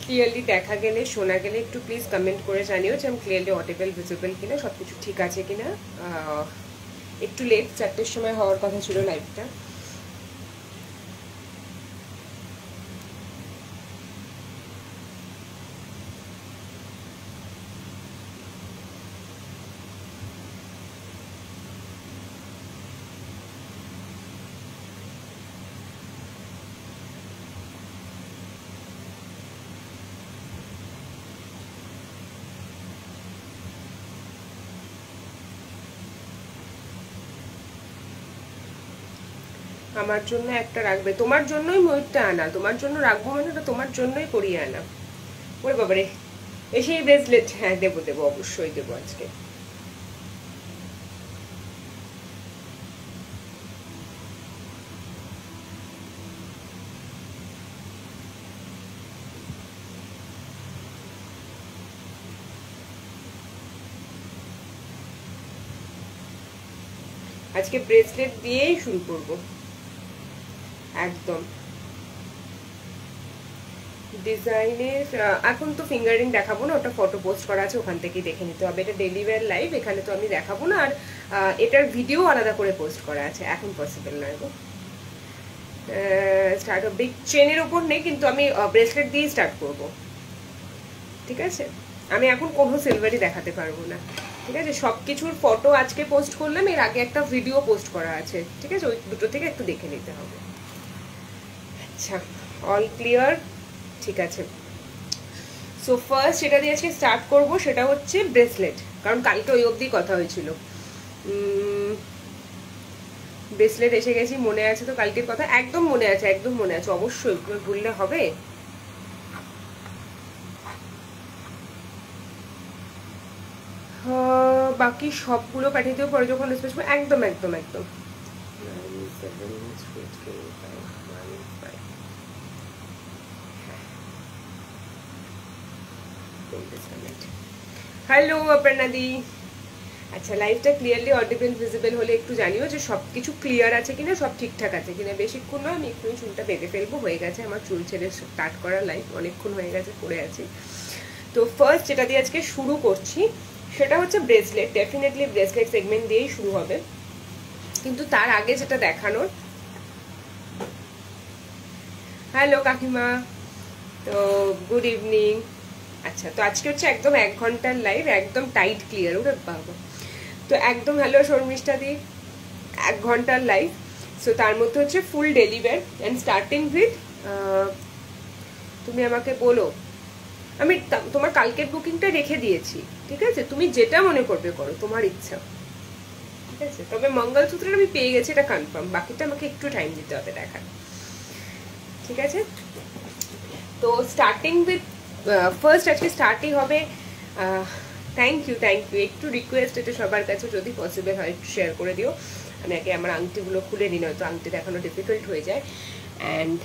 Clearly দেখা গেলে শোনা গেলে একটু প্লিজ কমেন্ট করে জানিও যে আমি ক্লিয়ারলি অডিবল ভিজিবল কিনা, সব কিছু ঠিক আছে কিনা। একটু লেট, 4টের সময় হওয়ার কথা ছিল লাইভটা। আমার জন্য একটা রাখবে, তোমার জন্যই ময়ূরটা আনা, তোমার জন্য রাখবো মানে ওটা তোমার জন্যই করিয়ে আনা। ওরে বাবারে, এসেই ব্রেসলেট, হ্যাঁ দেবো দেবো, অবশ্যই দেবো আজকে। আজকে ব্রেসলেট দিয়েই শুরু করব একদম। ডিজাইনের এখন তো ফিঙ্গারিং দেখাবো না, ওটা ফটো পোস্ট করা আছে, ওখান থেকেই দেখে নিতে হবে। এটা ডেলি ওয়্যার লাইভ, এখানে তো আমি দেখাবো না। আর এটার ভিডিও আলাদা করে পোস্ট করা আছে, এখন পসিবল নয় গো। স্টার্ট হবে চেনের ওপর নেই, কিন্তু আমি ব্রেসলেট দিয়েই স্টার্ট করব, ঠিক আছে? আমি এখন কোনো সিলভারই দেখাতে পারবো না, ঠিক আছে? সব কিছুর ফটো আজকে পোস্ট করলাম, এর আগে একটা ভিডিও পোস্ট করা আছে, ঠিক আছে? ওই দুটো থেকে একটু দেখে নিতে হবে। আচ্ছা, অল ক্লিয়ার, ঠিক আছে। সো ফার্স্ট যেটা দিয়ে আজকে স্টার্ট করবো সেটা হচ্ছে ব্রেসলেট, কারণ কালকে ওই অবধি কথা হয়েছিল। ব্রেসলেট এসে গেছি, মনে আছে তো কালকের কথা? একদম মনে আছে, একদম মনে আছে, অবশ্যই, ভুললে হবে? বাকি সবগুলো পাঠিয়ে দিও পরে যখন রেসপন্স, একদম একদম একদম। হ্যালো অপর্ণাদি। আচ্ছা, লাইভটা ক্লিয়ারলি অডিবল ভিজিবল হলে একটু জানিও যে সব কিছু ক্লিয়ার আছে কিনা, সব ঠিকঠাক আছে কিনা। বেশিক্ষণ নয়, আমি এক্ষুনি চুলটা বেঁধে ফেলবো, হয়ে গেছে আমার চুল ছেড়ে স্টার্ট করা লাইভ, অনেকক্ষণ হয়ে গেছে পড়ে আছি। তো ফার্স্ট যেটা দিয়ে আজকে শুরু করছি সেটা হচ্ছে ব্রেসলেট। ডেফিনেটলি ব্রেসলেট সেগমেন্ট দিয়েই শুরু হবে, কিন্তু তার আগে যেটা দেখানোর। হ্যালো কাকিমা, তো গুড ইভিনিং। আচ্ছা, তো আজকে হচ্ছে একদম 1 ঘন্টার লাইভ, একদম টাইট ক্লিয়ার। ওরে বাবা, তো একদম হ্যালো শর্মিষ্ঠা দি, 1 ঘন্টার লাইভ। সো তার মধ্যে হচ্ছে ফুল ডেলিভার অ্যান্ড স্টার্টিং উইথ, তুমি আমাকে বলো, আমি তোমার কালকের বুকিংটা রেখে দিয়েছি, ঠিক আছে? তুমি যেটা মনে করবে করো, তোমার ইচ্ছা, ঠিক আছে? তবে মঙ্গলসূত্রটা আমি পেয়ে গেছি, এটা কনফার্ম, বাকিটা আমাকে একটু টাইম দিতে হবে দেখার, ঠিক আছে? তো স্টার্টিং উইথ ফার্স্ট আজকে স্টার্টই হবে। থ্যাংক ইউ, একটু রিকোয়েস্ট এটা সবার কাছে, যদি পসিবল হয় একটু শেয়ার করে দিও। আমি আগে আমার আংটিগুলো খুলে নিই, নয়তো আংটি দেখানো ডিফিকাল্ট হয়ে যায়। অ্যান্ড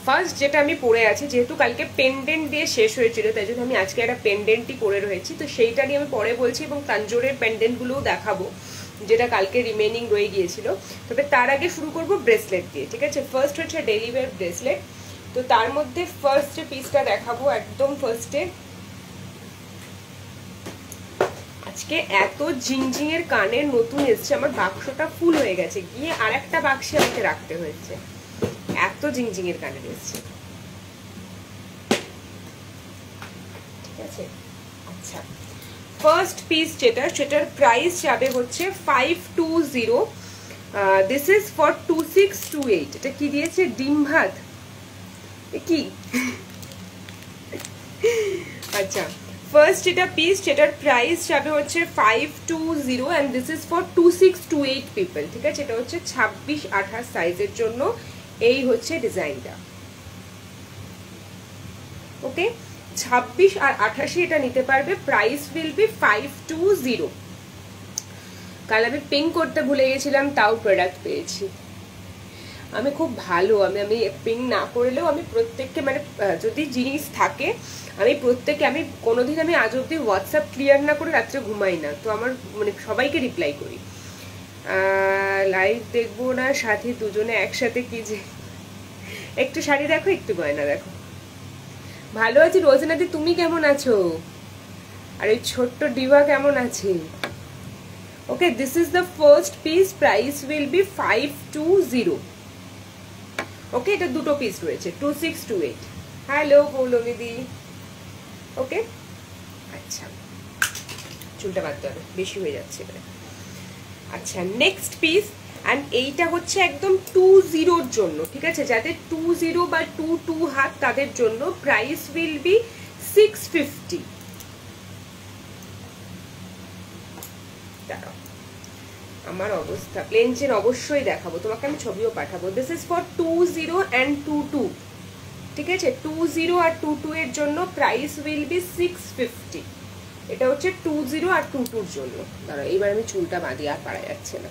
ফার্স্ট যেটা আমি পরে আছি, যেহেতু কালকে পেন্ডেন্ট দিয়ে শেষ হয়েছিল, তাই জন্য আমি আজকে একটা পেন্ডেন্টই পরে রয়েছি, তো সেইটা নিয়ে আমি পরে বলছি, এবং তাঞ্জোরের পেন্ডেন্টগুলোও দেখাবো যেটা কালকে রিমেনিং রয়ে গিয়েছিল। তবে তার আগে শুরু করবো ব্রেসলেট দিয়ে, ঠিক আছে? ফার্স্ট হচ্ছে ডেলি ওয়্যার ব্রেসলেট। তো তার মধ্যে ফার্স্ট যে পিসটা দেখাবো, একদম ফার্স্টে আজকে এত ঝিংঝিঙের কানের নতুন এসছে, আমার বাক্সটা ফুল হয়ে গেছে, গিয়ে আর একটা বাক্সে আমাকে রাখতে হয়েছে, এত ঝিংঝিঙের কানের এসছে, ঠিক আছে? আচ্ছা, ফার্স্ট পিস যেটা, সেটার প্রাইস যাবে হচ্ছে 520। This is for 2628। এটা কি দিয়েছে? ডিম ভাত কি? আচ্ছা, ফার্স্ট যেটা পিস, সেটার প্রাইস যাবে হচ্ছে 520 and this is for 2628 people, ঠিক আছে? এটা হচ্ছে 26-28 সাইজের জন্য, এই হচ্ছে ডিজাইনটা, ওকে? 26 আর 28 এটা নিতে পারবে, প্রাইস উইল বি 520। কাল আমি পিঙ্ক করতে ভুলে গেছিলাম, তাও প্রোডাক্ট পেয়েছি। আমি খুব ভালো, আমি পিঙ্ক না করলেও আমি প্রত্যেককে, মানে যদি জিনিস থাকে আমি প্রত্যেকে, আমি কোনোদিন আমি আজ অব্দি হোয়াটসঅ্যাপ ক্লিয়ার না করে রাত্রে ঘুমাই না, তো আমার মানে সবাইকে রিপ্লাই করি। লাইভ দেখবো না সাথী, দুজনে একসাথে কি যে, একটু শাড়ি দেখো, একটু গয়না দেখো, ভালো আছি রোজনাদি, তুমি কেমন আছো? আর এই ছোট্ট ডিভা কেমন আছে? Okay, this is the first piece, price will be 520। Okay, এটা দুটো পিস রয়েছে, 2628। হ্যালো পৌলমিদি। ওকে, আচ্ছা চুলটা বাঁধতে হবে, বেশি হয়ে যাচ্ছে এবারে। আচ্ছা, নেক্সট পিস, অ্যান্ড এইটা হচ্ছে একদম 20 জন্য, ঠিক আছে? যাদের 20 বা 22 হাত তাদের জন্য প্রাইস উইল বি 650। দাঁড়াও, আমার অবস্থা, প্লেন চেন অবশ্যই দেখাবো তোমাকে, আমি ছবিও পাঠাবো। দিস ইজ ফর 20 অ্যান্ড 22, ঠিক আছে? 20 আর 22 এর জন্য প্রাইস উইল বি 650। এটা হচ্ছে 20 আর 22 জন্য। দাঁড়াও, এইবার আমি চুলটা বাঁধি, আর পারা যাচ্ছে না।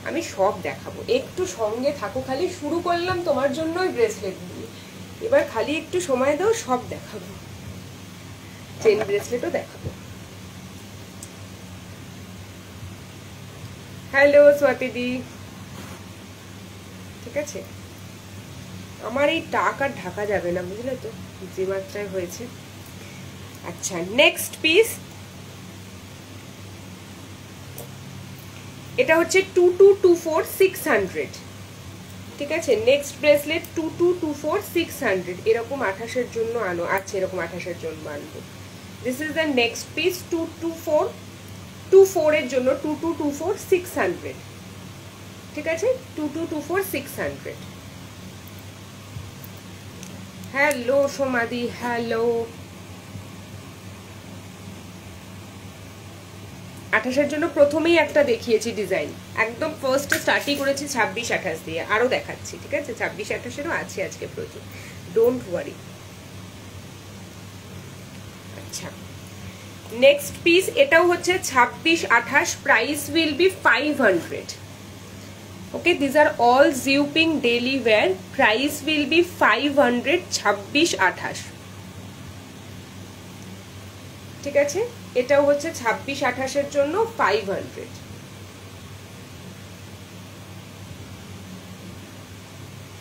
আমি সব দেখাবো, একটু সঙ্গে থাকো খালি। শুরু করলাম তোমার জন্যই ব্রেসলেট দিয়ে, এবার খালি একটু সময় দাও, সব দেখাবো। চেন ব্রেসলেটও দেখাবো। হ্যালো স্বাতিদি, ঠিক আছে? আমার এই টাক আর ঢাকা যাবে না, বুঝলে তো, যে মাত্রায় হয়েছে। আচ্ছা, নেক্সট পিস, এটা হচ্ছে 2224 600, ঠিক আছে? নেক্সট ব্রেসলেট 2224 600, এরকম 28-এর জন্য আনো। আচ্ছা, এরকম 28-এর জন্য আনবো। This is the next piece, 2224 এর জন্য 2224 600, ঠিক আছে? 2224 600। Hello সোমাদি, hello. 28-এর জন্য প্রথমেই একটা দেখিয়েছি ডিজাইন, একদম ফার্স্টে স্টার্টই করেছি 26-28 দিয়ে, আরো দেখাচ্ছি, ঠিক আছে? 26-28-এরও আছে আজকে প্রচুর, ডোন্ট ওয়ারি। আচ্ছা, নেক্সট পিস, এটাও হচ্ছে 26-28, price will be 500। Okay, this are all জিউপিং daily wear, price will be 500, 26-28, ঠিক আছে? এটাও হচ্ছে 26-28-এর জন্য 500,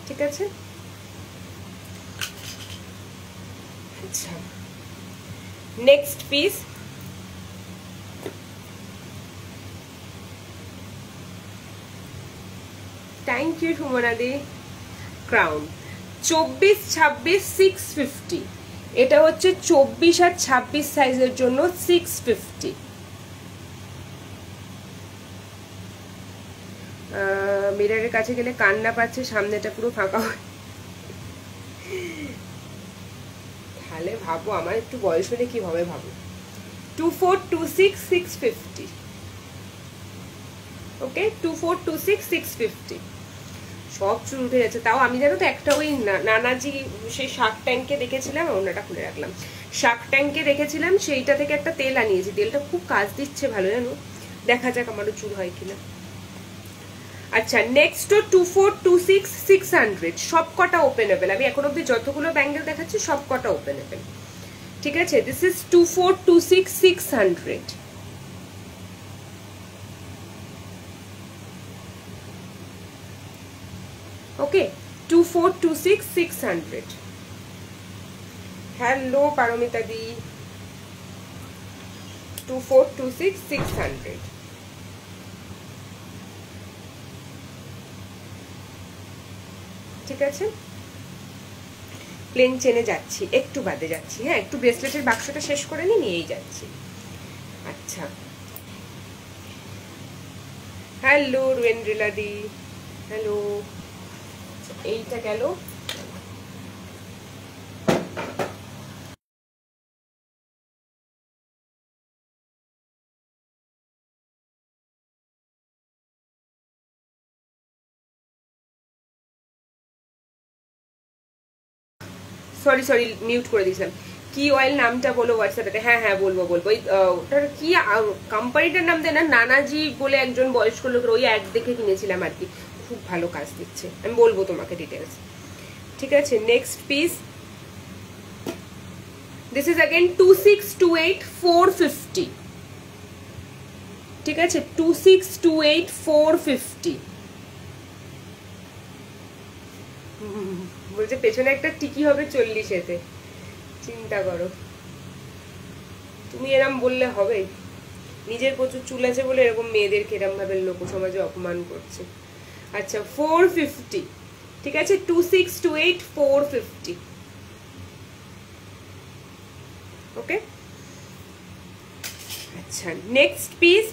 ঠিক আছে? আচ্ছা, নেক্সট পিস, থ্যাংক ইউ সুমনাদি। ক্রাউন 24-26 650, এটা হচ্ছে 24 আর 26 সাইজের জন্য 650। মিররের কাছে গেলে কান্না পাচ্ছে, সামনেটা পুরো ফাঁকা হয়। তাহলে ভাবো আমার একটু বয়স হলে কি হবে, ভাবো। 2426 650, ওকে? 2426 650। সব চুল উঠে যাচ্ছে, তাও আমি জানো তো একটা ওই নানাজি সেই শার্ক ট্যাঙ্কে দেখেছিলাম, ওনাটা খুলে রাখলাম, শার্ক ট্যাঙ্কে দেখেছিলাম, সেইটা থেকে একটা তেল আনিয়েছি, তেলটা খুব কাজ দিচ্ছে ভালো, জানো? দেখা যাক আমারও চুল হয় কিনা। আচ্ছা, নেক্সট 2426 600, সব কটা ওপেনেবল। আমি এখন অব্দি যতগুলো ব্যাঙ্গেল দেখাচ্ছি সব কটা ওপেনেবল, ঠিক আছে? This is 2426 600, okay? 2426 600। Hello Paramita di, 2426 600, ঠিক আছে? প্লেন চেনে যাচ্ছি, একটু বাদে যাচ্ছি, হ্যাঁ, একটু ব্রেসলেটের বাক্সটা শেষ করে নিয়েই যাচ্ছি। আচ্ছা, হ্যালো রুয়েন্দ্রিলা দি, হ্যালো। এইটা গেল। সরি মিউট করে দিয়েছিলাম। কি অয়েল নামটা বলো হোয়াটসঅ্যাপে। হ্যাঁ হ্যাঁ বলবো। ওই ওটার কি কোম্পানিটার নাম দেয় না, নানাজি বলে একজন বয়স্ক লোকের, ওই অ্যাড দেখে কিনেছিলাম আর কি, খুব ভালো কাজ দিচ্ছে, আমি বলবো তোমাকে ডিটেলস, ঠিক আছে? Next piece, this is again 2628 450, ঠিক আছে? 2628 450, বলছে পেছনে একটা টিকি হবে 40-এতে, চিন্তা করো। তুমি এরম বললে হবে? নিজের প্রচুর চুল আছে বলে এরকম মেয়েদেরকে এরম ভাবে লোক সমাজে অপমান করছে। আচ্ছা 450, ঠিক আছে, 2628 450। ওকে, আচ্ছা নেক্সট পিস,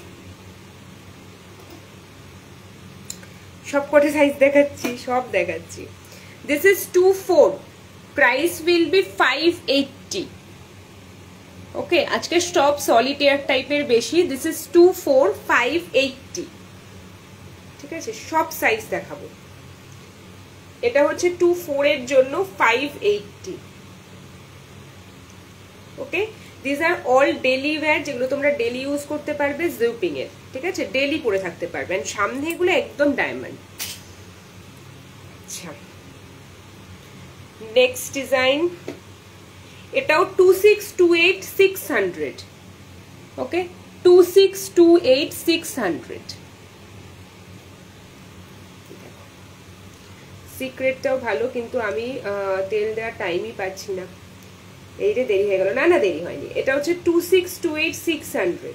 সব কটা সাইজ দেখাচ্ছি, সব দেখাচ্ছি। This is 24, price will B 580। ওকে, আজকে স্টপ সলিটেয়ার টাইপের বেশি। দিস ইজ 24 580, ঠিক আছে, সব সাইজ দেখাবো। এটা হচ্ছে 24 এর জন্য 580। Okay, this are all daily wear, যেগুলো তোমরা ডেলি ইউজ করতে পারবে, জিপিং এর, ঠিক আছে, ডেলি পরে থাকতে পারবে। এন্ড সামনে এগুলো একদম ডায়মন্ড। আচ্ছা নেক্সট ডিজাইন, এটাও 2628 600। ওকে, 2628 600। সিক্রেটটাও ভালো, কিন্তু আমি তেল দেওয়ার টাইমই পাচ্ছি না। এইটা দেরি হয়ে গেল, না না দেরি হয়নি। এটা হচ্ছে 2628 600।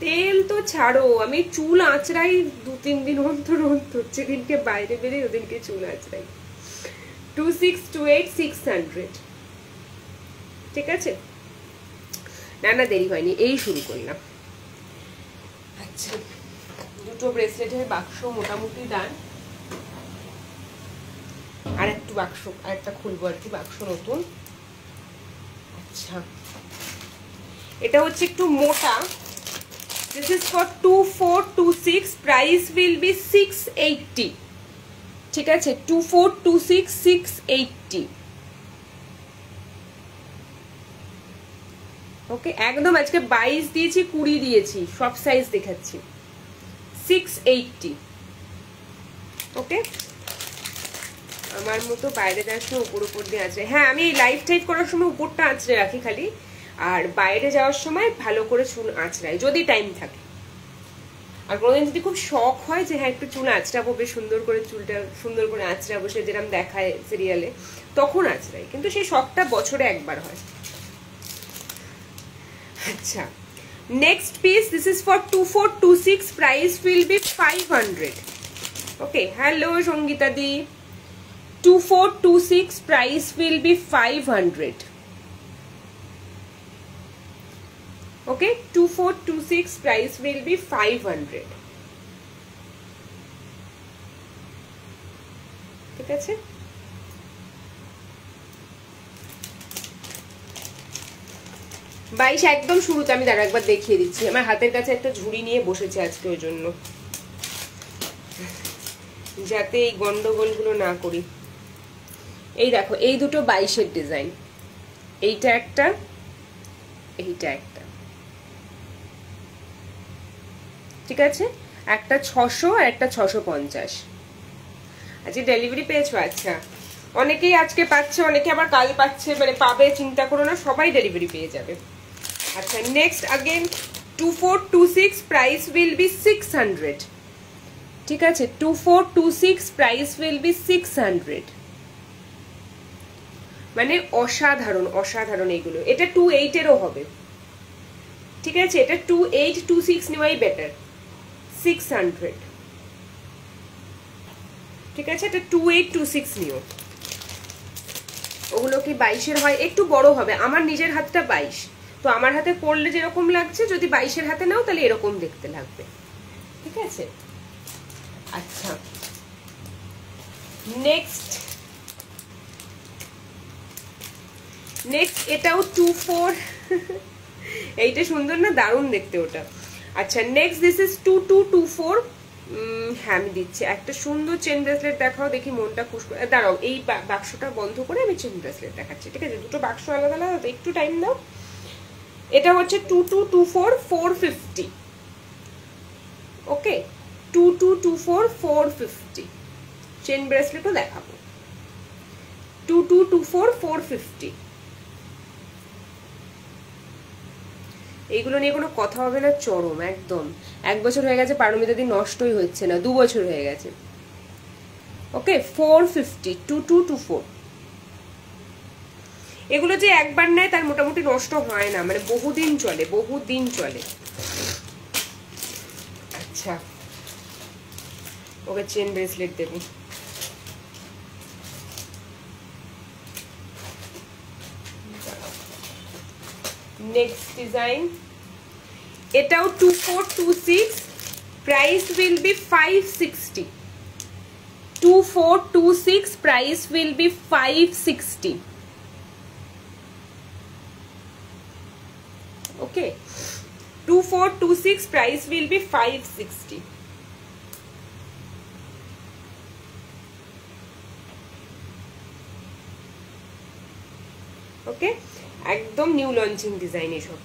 তেল তো ছাড়ো, আমি চুল আঁচড়াই 2-3 দিন অন্তর অন্তর, যেদিনকে বাইরে বেরিয়ে ওদিনকে চুল আঁচড়াই। 2628 600, ঠিক আছে, না না দেরি হয়নি, এই শুরু করলাম। আচ্ছা, দুটো ব্রেসলেটের বাক্স মোটামুটি ডান, আর একটু বাক্স, আর একটা খুলবো আর কি, বাক্স নতুন। আচ্ছা, এটা হচ্ছে একটু মোটা। This is for 2426, price will B 680, ঠিক আছে, 2426 680। ওকে, একদম আজকে 22 দিয়েছি, 20 দিয়েছি, সব সাইজ দেখাচ্ছি। 680। ওকে, আমার মতো বাইরে যাওয়ার সময় উপর দিয়ে আঁচড়ে, হ্যাঁ আমি এই লাইভ টাইপ করার সময় উপরটা আঁচড়ে রাখি খালি, আর বাইরে যাওয়ার সময় ভালো করে চুল আঁচড়াই যদি টাইম থাকে। আর কোনোদিন যদি খুব শখ হয় যে হ্যাঁ একটু চুল আঁচড়াবো, বেশ সুন্দর করে চুলটা সুন্দর করে আঁচড়াবো, সে যেরকম দেখায় সিরিয়ালে, তখন আঁচড়াই, কিন্তু সেই শখটা বছরে একবার হয়। আচ্ছা next piece, this is for 2426, price will be 500। Okay, hello Sangeeta দি, 2426, price will be 500. Okay, 2426, price will be 500. ঠিক আছে, 22 একদম শুরুতে, আমি দাঁড়া একবার দেখিয়ে দিচ্ছি। আমার হাতের কাছে একটা ঝুড়ি নিয়ে বসেছে আজকে, ওই জন্য যাতে এই গন্ডগোলগুলো না করি। এই দেখো, এই দুটো 22-এর ডিজাইন, এইটা একটা, এইটা একটা, ঠিক আছে, একটা 600 আর একটা 650। আজকে ডেলিভারি পেয়েছো? আচ্ছা, অনেকেই আজকে পাচ্ছে, অনেকে আবার কাল পাচ্ছে, মানে পাবে, চিন্তা করো না, সবাই ডেলিভারি পেয়ে যাবে। আচ্ছা next again 2426, price will be 600, ঠিক আছে, 2426, প্রাইস উইল বি 600। মানে অসাধারণ অসাধারণ এইগুলো। এটা 28 এরও হবে, ঠিক আছে, এটা 2826 নেওয়াই বেটার। 600, ঠিক আছে, এটা 2826 নিও। ওগুলো কি 22-এর হয়, একটু বড় হবে। আমার নিজের হাতটা 22, তো আমার হাতে পরলে যেরকম লাগছে, যদি 22-এর হাতে নাও তাহলে এরকম দেখতে লাগবে, ঠিক আছে। আচ্ছা নেক্সট এটাও 24, এইটা সুন্দর না, দারুণ দেখতে ওটা। আচ্ছা নেক্সট দিস ইজ 2224। হ্যাঁ আমি দিচ্ছি, একটা সুন্দর চেন ব্রেসলেট দেখাও দেখি, মনটা খুশ করে। দাঁড়াও, এই বাক্সটা বন্ধ করে আমি চেন ব্রেসলেট দেখাচ্ছি, ঠিক আছে, দুটো বাক্স আলাদা আলাদা, একটু টাইম দাও। এটা হচ্ছে 2224 450। ওকে, 2224 450। চেন ব্রেসলেটও দেখাবো, 2224 450। এইগুলো নিয়ে কোনো কথা হবে না, চরম একদম। 1 বছর হয়ে গেছে, পারমিতা দি নষ্টই হচ্ছে না, 2 বছর হয়ে গেছে। ওকে 450 2224 এগুলো যে একবার নেয় তার মোটামুটি নষ্ট হয় না, মানে বহুদিন চলে। আচ্ছা ওকে চেন ব্রেসলেট দেবো। নেক্সট ডিজাইন, এটাও 2426, price will B 560। 2426, price will B 560। Okay 2426, price will B 560। ওকে একদম নিউ লঞ্চিং ডিজাইন এসব।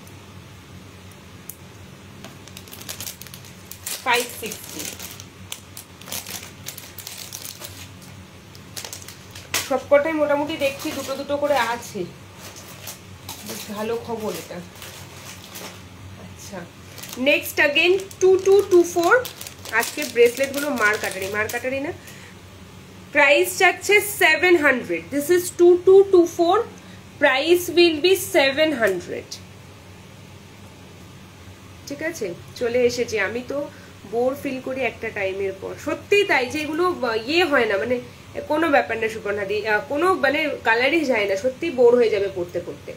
560 সবকটাই মোটামুটি দেখছি দুটো দুটো করে আছে, বেশ ভালো খবর এটা। আচ্ছা নেক্সট अगेन 2224, আজকে ব্রেসলেট গুলো মার কাটারি না। প্রাইস যাচ্ছে 700। This is 2224, price will B 700। ঠিক আছে চলে এসেছি। আমি তো বোর ফিল করি একটা টাইমের পর, সত্যি তাই, যে এগুলো ইয়ে হয় না, মানে কোনো ব্যাপার না সুপর্ণাদি, কোনো মানে কালারই যায় না, সত্যি বোর হয়ে যাবে পড়তে পড়তে,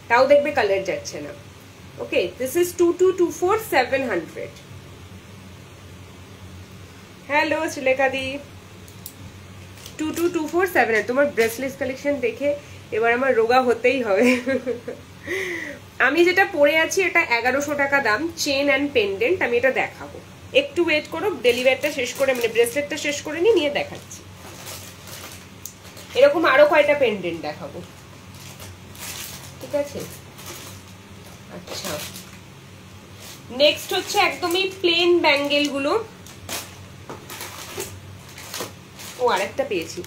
তাও দেখবে কালার যাচ্ছে না। Okay this is 2224, 700। Hello Sulekha di, 2224, 700। তোমার ব্রেসলেট কালেকশন দেখে এবার আমার রোগা হতেই হবে। আমি যেটা পরে আছি এটা 1100 টাকা দাম, চেন অ্যান্ড পেন্ডেন্ট। আমি এটা দেখাবো, একটু ওয়েট করো, ডেলিভারিটা শেষ করে মানে ব্রেসলেটটা শেষ করে নিয়ে দেখাচ্ছি। এরকম আরো কয়টা পেন্ডেন্ট দেখাবো, ঠিক আছে। আচ্ছা নেক্সট হচ্ছে একদমই প্লেন ব্যাঙ্গেল গুলো। ও আরেকটা পেয়েছি।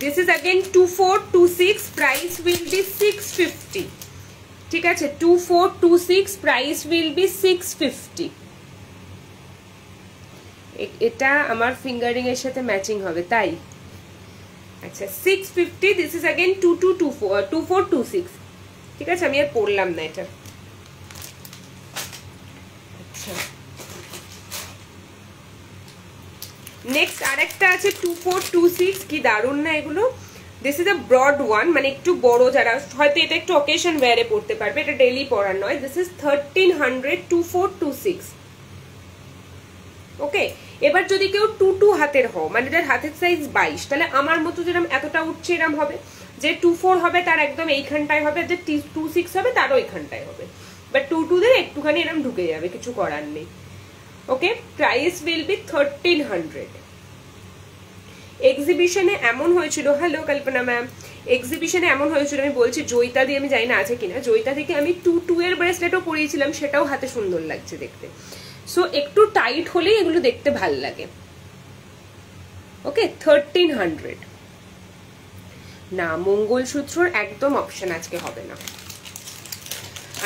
This is again 2426, price will B 650। ঠিক আছে 2426, প্রাইস উইল বি 650। এটা আমার ফিঙ্গারিং এর সাথে ম্যাচিং হবে তাই। আচ্ছা 650, দিস ইজ अगेन 2426। ঠিক আছে আমি আর পড়লাম না এটা। আচ্ছা নেক্সট আরেকটা আছে 2426, কি দারুণ না এগুলো। This is a broad one, মানে একটু বড়, যারা হয়তো এটা একটু অকেশন ওয়্যারে পড়তে পারবে, এটা ডেইলি পরার নয়। This is 1300, 2426। ওকে এবার যদি কেউ 22 হাতের হও, মানে যার হাতের সাইজ 22, তাহলে আমার মতো যেরকম এতটা উঠছে এরম হবে, যে 24 হবে তার একদম এইখানটায় হবে, যে 26 হবে তারও এইখানটায় হবে, বাট 22 দের একটুখানি এরম ঢুকে যাবে, কিছু করার নেই। ওকে প্রাইস উইল বি 1300। এক্সিবিশনে এমন হয়েছিল, হ্যালো কল্পনা ম্যাম, এক্সিবিশনে এমন হয়েছিল, আমি বলছি জয়িতা দিয়ে, আমি জানি না আছে কিনা, জয়িতা থেকে আমি 22 এর ব্রেসলেটও পরিয়েছিলাম, সেটাও হাতে সুন্দর লাগছে দেখতে। সো একটু টাইট হলেই এগুলো দেখতে ভাল লাগে। ওকে 1300। না মঙ্গলসূত্রর একদম অপশন আজকে হবে না,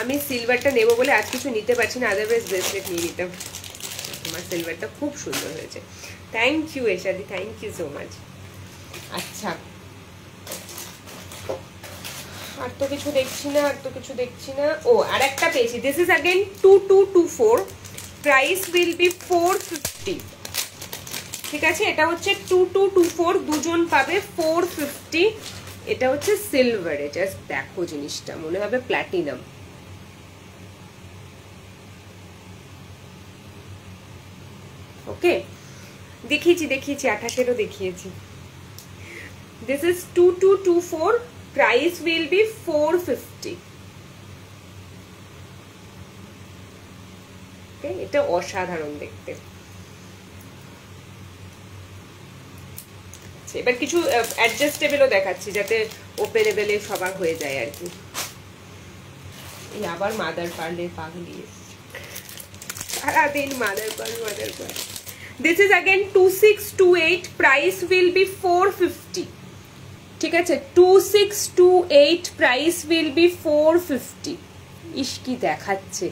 আমি সিলভারটা নেবো বলে আজ কিছু নিতে পারছি না, আদারওয়াইজ ব্রেসলেট নিয়ে নিতাম। তোমার সিলভারটা খুব সুন্দর হয়েছে, থ্যাংক ইউ এশাদি, থ্যাংক ইউ সো মাচ। আচ্ছা আর তো কিছু দেখছি না, ও আর একটা পেয়েছি। This is again 2224, price will be 450। ঠিক আছে এটা হচ্ছে 2224, দুজন পাবে 450। এটা হচ্ছে সিলভারে, জাস্ট দেখো জিনিসটা মনে হবে প্ল্যাটিনাম। ওকে দেখিয়েছি 28-এরও দেখিয়েছি। This is 2224, price will be 450। ওকে এটা অসাধারণ দেখতে। এবার কিছু অ্যাডজাস্টেবলও দেখাচ্ছি যাতে ওপেনেবল সবার হয়ে যায় আর কি। এই আবার মাদার পার্লের পাগলি সারাদিন mother pearl. This is again 2628, price will be 450। ঠিক আছে 2628, প্রাইস উইল বি 450। ইস কি দেখাচ্ছে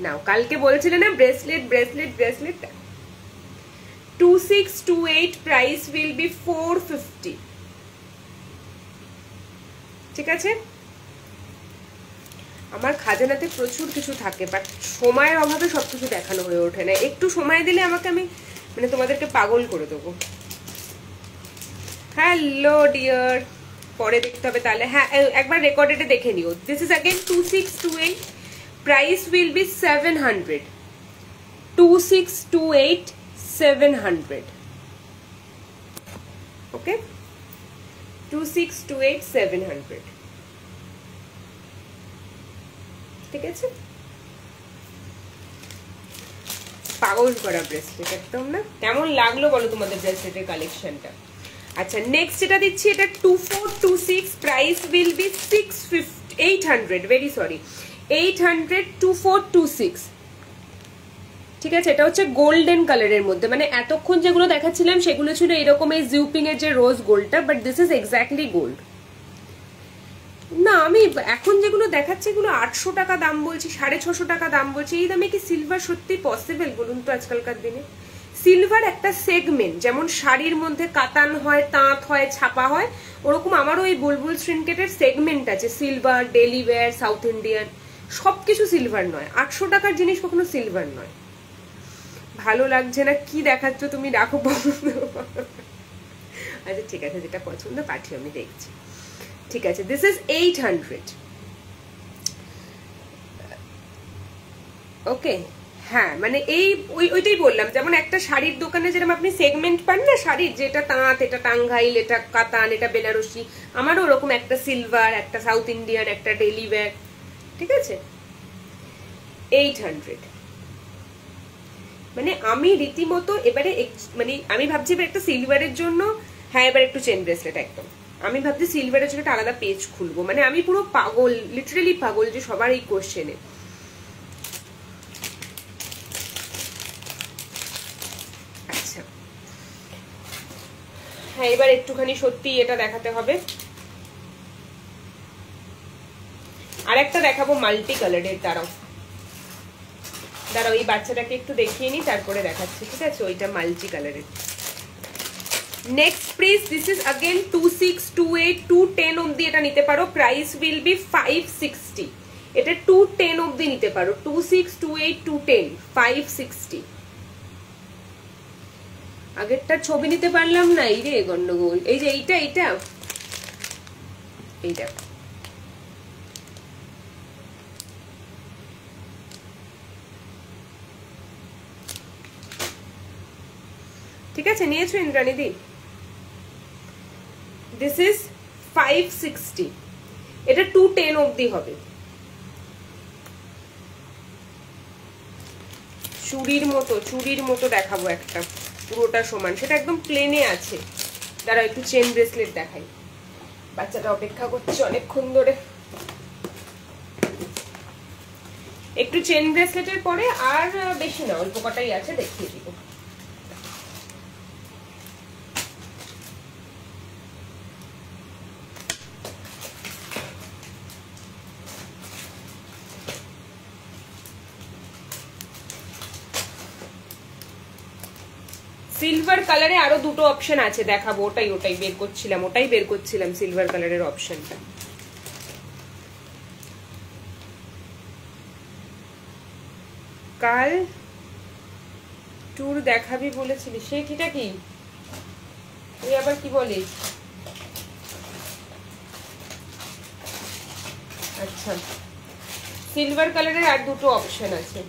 নাও, কালকে বলছিলে না ব্রেসলেট, 2628 প্রাইস উইল বি 450। ঠিক আছে, আমার খাজানাতে প্রচুর কিছু থাকে, বাট সময়ের অভাবে সবকিছু দেখানো হয়ে ওঠে না। একটু সময় দিলে আমাকে আমি মানে তোমাদেরকে পাগল করে দেবো। হ্যালো ডিয়ার, পরে দেখতে হবে তাহলে। হ্যাঁ, একবার রেকর্ডেডে দেখে নিও। This is again 2628, price will B 700। 2628 700। ওকে, 2628 700। ঠিক আছে, পাগল করা ব্রেসলেট একদম না। কেমন লাগলো বলো তোমাদের ব্রেসলেটের কালেকশনটা? আচ্ছা, নেক্সট যেটা দিচ্ছি এটা 2426, price will be 800, very sorry 800। 2426। ঠিক আছে, এটা হচ্ছে গোল্ডেন কালারের মধ্যে, মানে এতক্ষণ যেগুলো দেখাচ্ছিলাম সেগুলো ছিল এরকম এই জিউপিং এর যে রোজ গোল্ডটা, but this is exactly gold. না, আমি এখন যেগুলো দেখাচ্ছি এগুলো 800 টাকা দাম বলছি, 650 টাকা দাম বলছি। এই দামে কি সিলভার সত্যি পসিবল বলুন তো আজকালকার দিনে? সিলভার একটা সেগমেন্ট, যেমন শাড়ির মধ্যে কাতান হয়, তাঁত হয়, ছাপা হয়, ওরকম আমারও এই বুলবুল শ্রিনকেটের সেগমেন্ট আছে। Silver, daily wear, south Indian, সবকিছু সিলভার নয়। 800 টাকার জিনিস কখনো সিলভার নয়। ভালো লাগছে না, কি দেখাচ্ছ তুমি? রাখো পছন্দ। আচ্ছা ঠিক আছে, যেটা পছন্দ পাঠিও, আমি দেখছি। ঠিক আছে, দিস ইজ 800। ওকে, হ্যাঁ, মানে এই ওইটাই বললাম, যেমন একটা শাড়ির দোকানে যেরকম আপনি সেগমেন্ট পান না শাড়ির, যেটা তাঁত, এটা টাঙ্গাইল, এটা কাতান, এটা বেনারসি, আমারও ওরকম একটা সিলভার, একটা সাউথ ইন্ডিয়ান, একটা ডেলি ওয়্যার। ঠিক আছে, 800। মানে আমি রীতিমতো এবারে মানে আমি ভাবছি এবার একটা সিলভারের জন্য, হ্যাঁ এবার একটু চেন ব্রেসলেট একদম, আমি ভাবছি সিলভারের জন্য একটা আলাদা পেজ খুলবো। মানে আমি পুরো পাগল, লিটারালি পাগল যে সবার এই কোশ্চেনে। আচ্ছা, হ্যাঁ এবার একটুখানি সত্যি এটা দেখাতে হবে। আর একটা দেখাবো মাল্টি কালারের। দাঁড়াও দাঁড়াও, এই বাচ্চাটাকে একটু দেখিয়ে নি, তারপরে দেখাচ্ছি। ঠিক আছে, ওইটা মাল্টি কালারের। Next please, this is again 2628, 210 অবধি এটা নিতে পারো, প্রাইস উইল বি 560। এটা 210 অবধি নিতে পারো, 2628 210 560। আগেরটা ছবি নিতে পারলাম না, এই রে গন্ডগোল। এই যে এইটা এইটা এইটা ঠিক আছে, নিয়েছো ইন্দ্রাণীদি? This is 560। এটা 210 অবধি হবে। চুড়ির মতো দেখাবো একটা, পুরোটা সমান, সেটা একদম প্লেনে আছে। দাঁড়াও একটু চেন ব্রেসলেট দেখাই, বাচ্চাটা অপেক্ষা করছে অনেকক্ষণ ধরে। একটু চেন ব্রেসলেটের পরে আর বেশি না, অল্প কটাই আছে, দেখিয়ে দিব। সিলভার কালারে আরো দুটো অপশন আছে, দেখাবো। ওটাই বের করছিলাম সিলভার কালারের অপশনটা। কাল ট্যুর দেখাবি বলেছিলি, সে কিটা কি? তুই আবার কি বলিস? আচ্ছা, সিলভার কালারের আর দুটো অপশন আছে।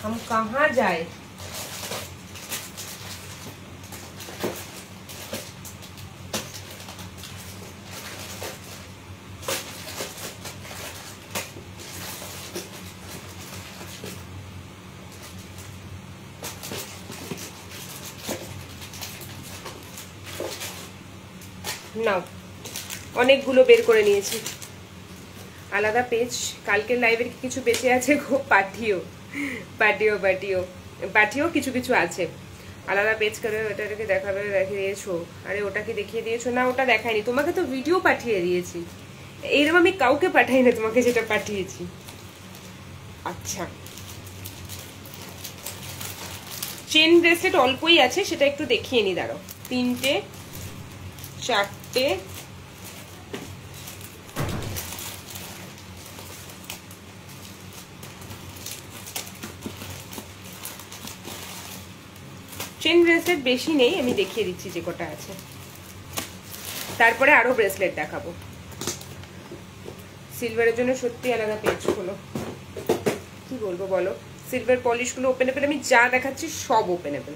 हम कहाँ जाए? নাও, অনেকগুলো বের করে নিয়েছি, আলাদা পেজ। কালকের লাইভের কিছু বেঁচে আছে গো, পাঠিও কিছু কিছু আছে। আলাদা পেজ করে ওটাকে দেখাবে, দেখিয়ে দিয়েছো। আরে ওটাকে দেখিয়ে দিয়েছো না? ওটা দেখাইনি তোমাকে, তো ভিডিও পাঠিয়ে দিয়েছি। এইরকম আমি কাউকে পাঠাই না, তোমাকে যেটা পাঠিয়েছি। আচ্ছা, চেন ব্রেসলেট অল্পই আছে, সেটা একটু দেখিয়ে নি, দাঁড়াও। 3টে 4টে, চেন ব্রেসলেট বেশি নেই, আমি দেখিয়ে দিচ্ছি যে কটা আছে, তারপরে আরো ব্রেসলেট দেখাবো। সিলভারের জন্য সত্যি আলাদা পেজ হলো, কি বলবো বলো। সিলভার পলিশগুলো ওপেনেবল, আমি যা দেখাচ্ছি সব ওপেনেবল,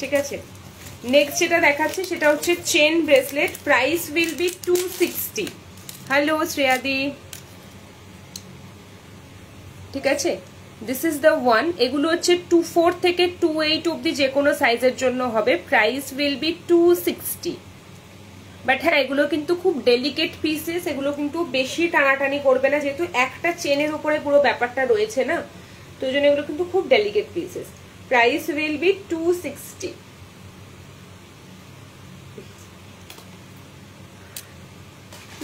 ঠিক আছে। নেক্সট যেটা দেখাচ্ছি সেটা হচ্ছে chain bracelet, price will be 260। Hello শ্রেয়াদি, ঠিক আছে। This is the one. এগুলো হচ্ছে 24 থেকে 28 অব্দি যে কোনো সাইজের জন্য হবে। Price will be 260। বাট হ্যাঁ, এগুলো কিন্তু খুব ডেলিকেট পিসেস, এগুলো কিন্তু বেশি টানাটানি করবে না, যেহেতু একটা চেনের উপরে পুরো ব্যাপারটা রয়েছে না, তো ওই জন্য এগুলো কিন্তু খুব delicate pieces. Price will be 260।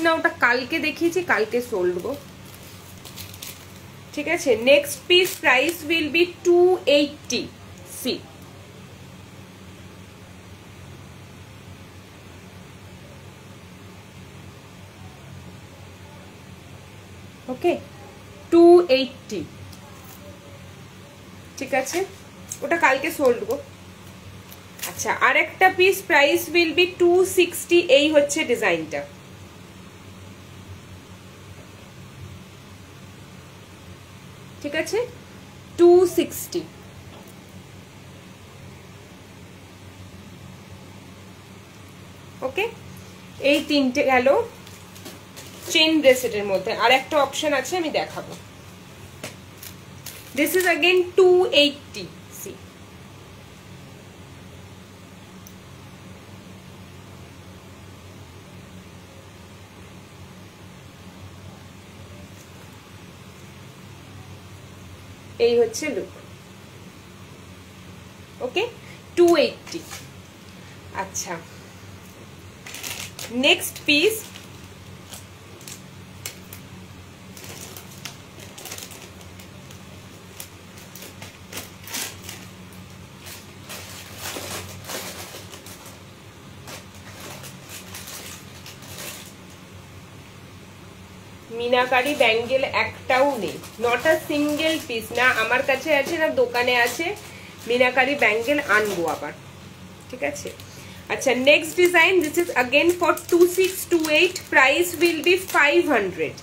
না, ওটা কালকে দেখিয়েছি, কালকে সোল্ড গো, ঠিক আছে। Next piece price will be 280। See, okay, 280, ঠিক আছে। ওটা কালকে সোল্ড গো। আচ্ছা, আর একটা পিস প্রাইস উইল বি 260। এই হচ্ছে ডিজাইনটা, ঠিক আছে, 260। ওকে, এই তিনটে গেল চেন ব্রেসলেটের মধ্যে। আর একটা অপশন আছে, আমি দেখাবো। This is again 280। সি, এই হচ্ছে লুক, ওকে, 280। আচ্ছা, নেক্সট পিস মিনাকারি ব্যাঙ্গেল একটাও নেই, নট আ সিঙ্গেল পিস, না আমার কাছে আছে না দোকানে আছে। মিনাকারি ব্যাঙ্গেল আনবো আবার, ঠিক আছে। আচ্ছা, next design, this is again for 2628। Price will be 500,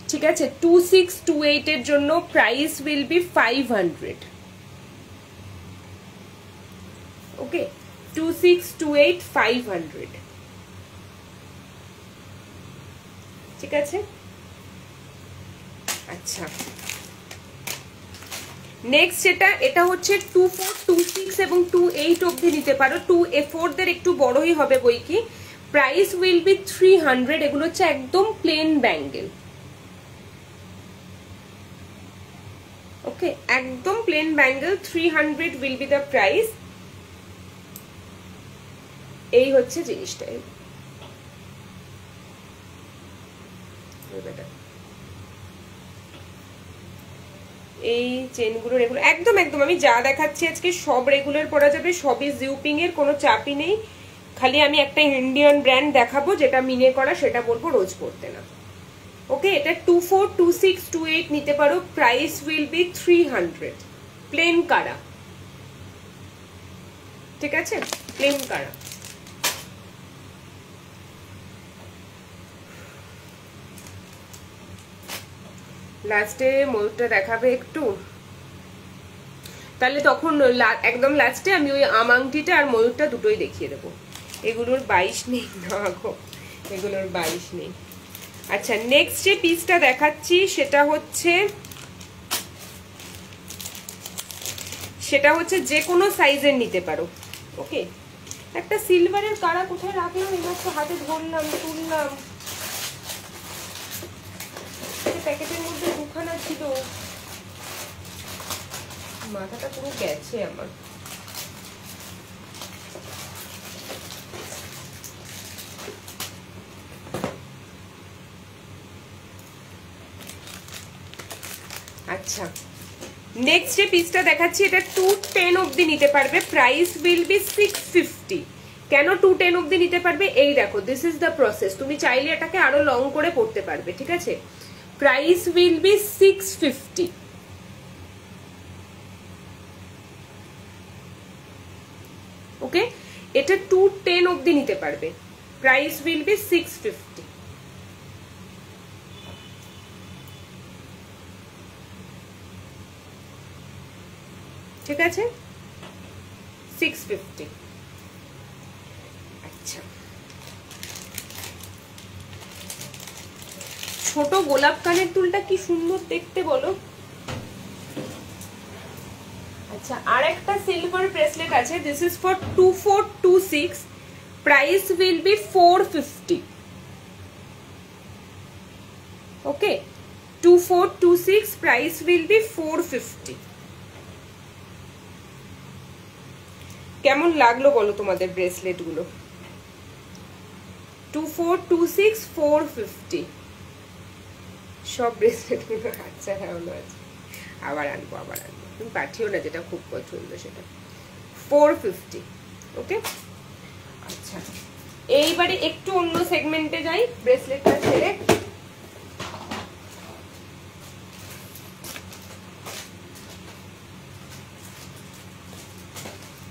ঠিক আছে। 2628 এর জন্য প্রাইস উইল বি 500, ওকে, 2628 500, ঠিক আছে। আচ্ছা, নেক্সট এটা হচ্ছে 2426 এবং 28 অবধি নিতে পারো। 2A4 দের একটু বড়ই হবে বই কি। Price will be 300। এগুলো হচ্ছে একদম প্লেন ব্যাঙ্গেল, ওকে, একদম plain bangle. 300 will be the price. এই হচ্ছে জিনিসটা, এই চেনগুলো রেগুলার, একদম একদম আমি যা দেখাচ্ছি আজকে সব রেগুলার পরা যাবে, সবই জিউপিং এর, কোনো চাপই নেই। খালি আমি একটা ইন্ডিয়ান ব্র্যান্ড দেখাবো যেটা মিনে করা, সেটা বলবো রোজ পড়তে না, ওকে। এটা 242628 নিতে পারো। Price will be 300। প্লেন কারা, ঠিক আছে, প্লেন কারা। লাস্টে ময়ূরটা দেখাবে একটু, তাহলে তখন একদম লাস্টে আমি ওই আংটিটা আর ময়ূরটা দুটোই দেখিয়ে দেবো। এগুলোর 22 নেই না গো, এগুলোর 22 নেই। আচ্ছা, নেক্সট যে পিসটা দেখাচ্ছি সেটা হচ্ছে যে কোনো সাইজের নিতে পারো, ওকে। একটা সিলভারের কারা কোথায় রাখলাম, এবার তো হাতে ধরলাম, তুললাম, প্যাকেটের মধ্যে দুখানা ছিল, মাথাটা পুরো গেছে আমার। আচ্ছা, নেক্সট যে পিসটা দেখাচ্ছি এটা 210 অবধি নিতে পারবে, প্রাইস উইল বি 650। কেন 210 অবধি নিতে পারবে? এই দেখো, দিস ইজ দ্য প্রসেস। তুমি চাইলে এটাকে আরো লং করে পড়তে পারবে, ঠিক আছে? Price will B 650। ওকে, এটা 210 অবধি নিতে পারবে, প্রাইস উইল বি 650। ঠিক আছে, 650। আচ্ছা, ছোট গোলাপ কানের দুলটা কি সুন্দর দেখতে বলো। আচ্ছা, আর একটা সিলভার ব্রেসলেট আছে, this is for 2426, price will be 450। Okay, 2426, price will be 450। কেমন লাগলো বলো তোমাদের ব্রেসলেট গুলো? 2426, 450 সব ব্রেসলেট গুলো। আচ্ছা, ভালো আছে, আবার আনবো। তুমি পাঠিও না, যেটা খুব পছন্দ সেটা। 450। ওকে, আচ্ছা, এইবারে একটু অন্য সেগমেন্টে যাই, ব্রেসলেটটা ছেড়ে।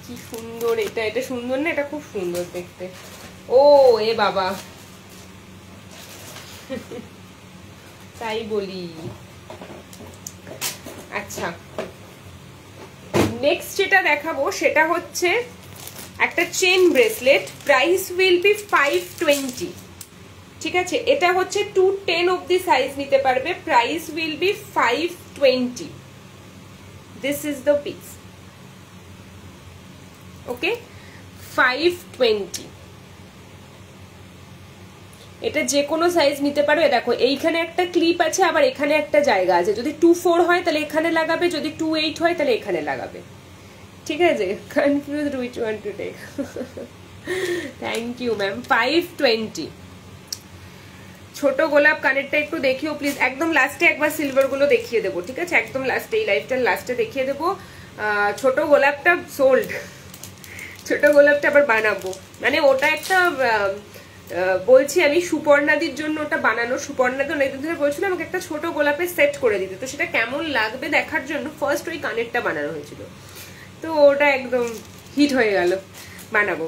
কি সুন্দর এটা, এটা সুন্দর না? এটা খুব সুন্দর দেখতে। ও এ বাবা, তাই বলি। আচ্ছা, নেক্সট যেটা দেখাবো সেটা হচ্ছে একটা chain bracelet, price will be 520। ঠিক আছে, এটা হচ্ছে 210 অবধি সাইজ নিতে পারবে, price will be 520। This is the piece. Okay, 520। এটা যে কোনো সাইজ নিতে পারো। দেখো, এইখানে একটা ক্লিপ আছে, আবার এখানে একটা জায়গা আছে। যদি 24 হয় তাহলে এখানে লাগাবে, যদি 28 হয় তাহলে এখানে লাগাবে। ঠিক আছে, confused which one to take. Thank you ma'am. 520। ছোট গোলাপ কানেরটা একটু দেখিও প্লিজ। একদম লাস্টে একবার সিলভার গুলো দেখিয়ে দেবো, ঠিক আছে? একদম লাস্টে, এই লাইফটার লাস্টে দেখিয়ে দেবো। ছোট গোলাপটা সোল্ড, ছোট গোলাপটা আবার বানাবো। মানে ওটা একটা বলছি আমি, সুপর্ণাদির জন্য ওটা বানানো। সুপর্ণাদি অনেকদিন ধরে বলছিল আমাকে একটা ছোট গোলাপের সেট করে দিতে, তো সেটা কেমন লাগবে দেখার জন্য ফার্স্ট ওই কানেরটা বানানো হয়েছিল। তো ওটা একদম হিট হয়ে গেল। বানাবো।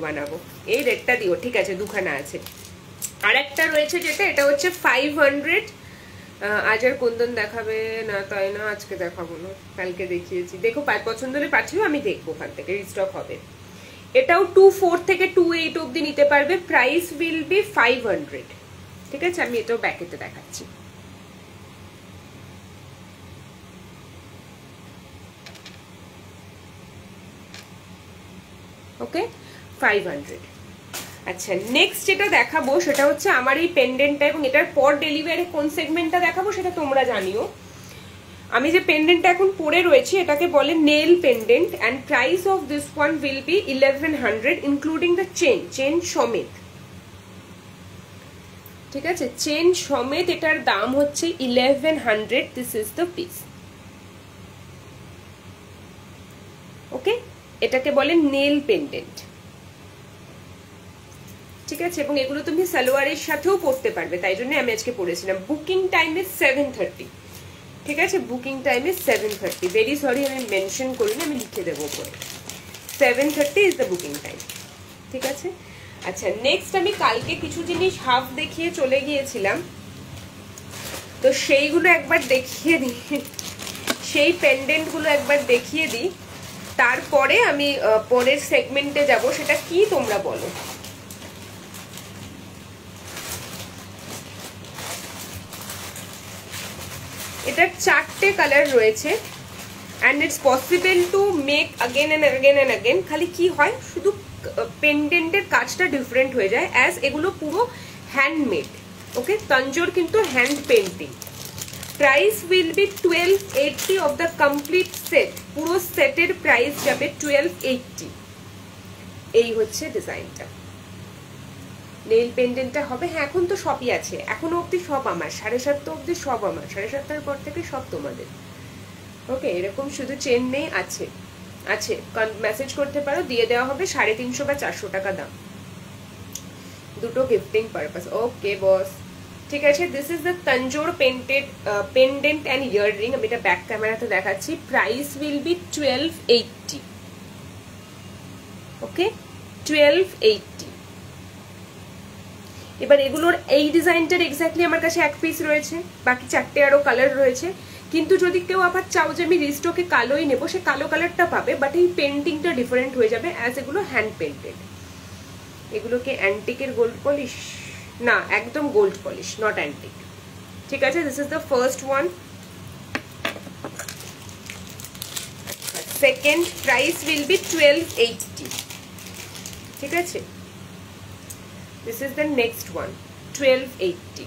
এই রেটটা দিও, ঠিক আছে? দুখানা আছে। আর একটা রয়েছে যেটা, এটা হচ্ছে 500। আজ আর কোনদিন দেখাবে না, তাই না? আজকে দেখাবো না, কালকে দেখিয়েছি। দেখো, পছন্দ হলে পাঠিও, আমি দেখবো ওখান থেকে, রিস্টক হবে। এটাও 24 থেকে 28 অবধি নিতে পারবে, প্রাইস উইল বি 500। ঠিক আছে, আমি এটাও ব্যাকেটে দেখাচ্ছি। ওকে, 500। আচ্ছা, নেক্সট যেটা দেখাবো সেটা হচ্ছে আমার এই পেন্ডেন্টটা, এবং এটার পর ডেলিভারি কোন সেগমেন্টটা দেখাবো সেটা তোমরা জানিও। আমি যে পেন্ডেন্টটা এখন পরে রয়েছি এটাকে বলে nail pendant, and price of this one will be 1100 including the chain সমেত। ঠিক আছে, চেন সমেত এটার দাম হচ্ছে 1100। This is the piece. Okay, এটাকে বলে নেল পেন্ডেন্ট। ঠিক আছে, এবং এগুলো তুমি সালোয়ারের সাথেও পরতে পারবে, তাই জন্য আমি আজকে পরেছিলাম। Booking time is 7:30। ঠিক আছে, booking time is 7:30। Very sorry, আমি মেনশন করিনি, আমি লিখে দেবো পরে। 7:30 ইজ দ্য বুকিং টাইম। ঠিক আছে, আচ্ছা, নেক্সট আমি কালকে কিছু জিনিস হাফ দেখিয়ে চলে গিয়েছিলাম, তো সেইগুলো একবার দেখিয়ে দিই। সেই পেন্ডেন্টগুলো একবার দেখিয়ে দিই, তারপরে আমি পরের সেগমেন্টে যাব। সেটা কি তোমরা বলো? এটার 4টে কালার রয়েছে, and it's possible to make again and again and again. খালি কি হয়, শুধু পেন্ডেন্টের কাজটা ডিফারেন্ট হয়ে যায়, অ্যাজ এগুলো পুরো হ্যান্ডমেড। ওকে, তঞ্জোর কিন্তু hand painting. Price will be 1280 of the complete set. পুরো সেটের প্রাইস যাবে 1280। এই হচ্ছে ডিজাইনটা। নেল পেন্ডেন্টটা হবে। হ্যাঁ, এখন তো সবই আছে, এখনো অব্দি সব আমার, 7:30 অব্দি সব আমার, 7:30টার পর থেকে সব তোমাদের। ওকে, এরকম শুধু চেন নেই, আছে আছে, মেসেজ করতে পারো, দিয়ে দেওয়া হবে 350 বা 400 টাকা দাম, দুটো গিফটিং পারপাস। ওকে বস, ঠিক আছে। This is the Tanjore painted pendant and earring. আমি এটা ব্যাক ক্যামেরাতে দেখাচ্ছি। Price will be 1280। ওকে, 1280। এবার এগুলোর এই ডিজাইনটার এক্স্যাক্টলি আমার কাছে এক পিস রয়েছে, বাকি 4টে আরো কালার রয়েছে। কিন্তু যদি কেউ আবার চাও যে আমি রিস্টকে কালোই নেবো, সে কালো কালারটা পাবে, বাট এই পেন্টিংটা ডিফারেন্ট হয়ে যাবে, অ্যাজ এগুলো হ্যান্ড পেন্টেড। এগুলোকে অ্যান্টিকের গোল্ড পলিশ না, একদম গোল্ড পলিশ, নট অ্যান্টিক। ঠিক আছে, this is the first one. Second prize will be 1280। ঠিক আছে, this is the next one, 1280.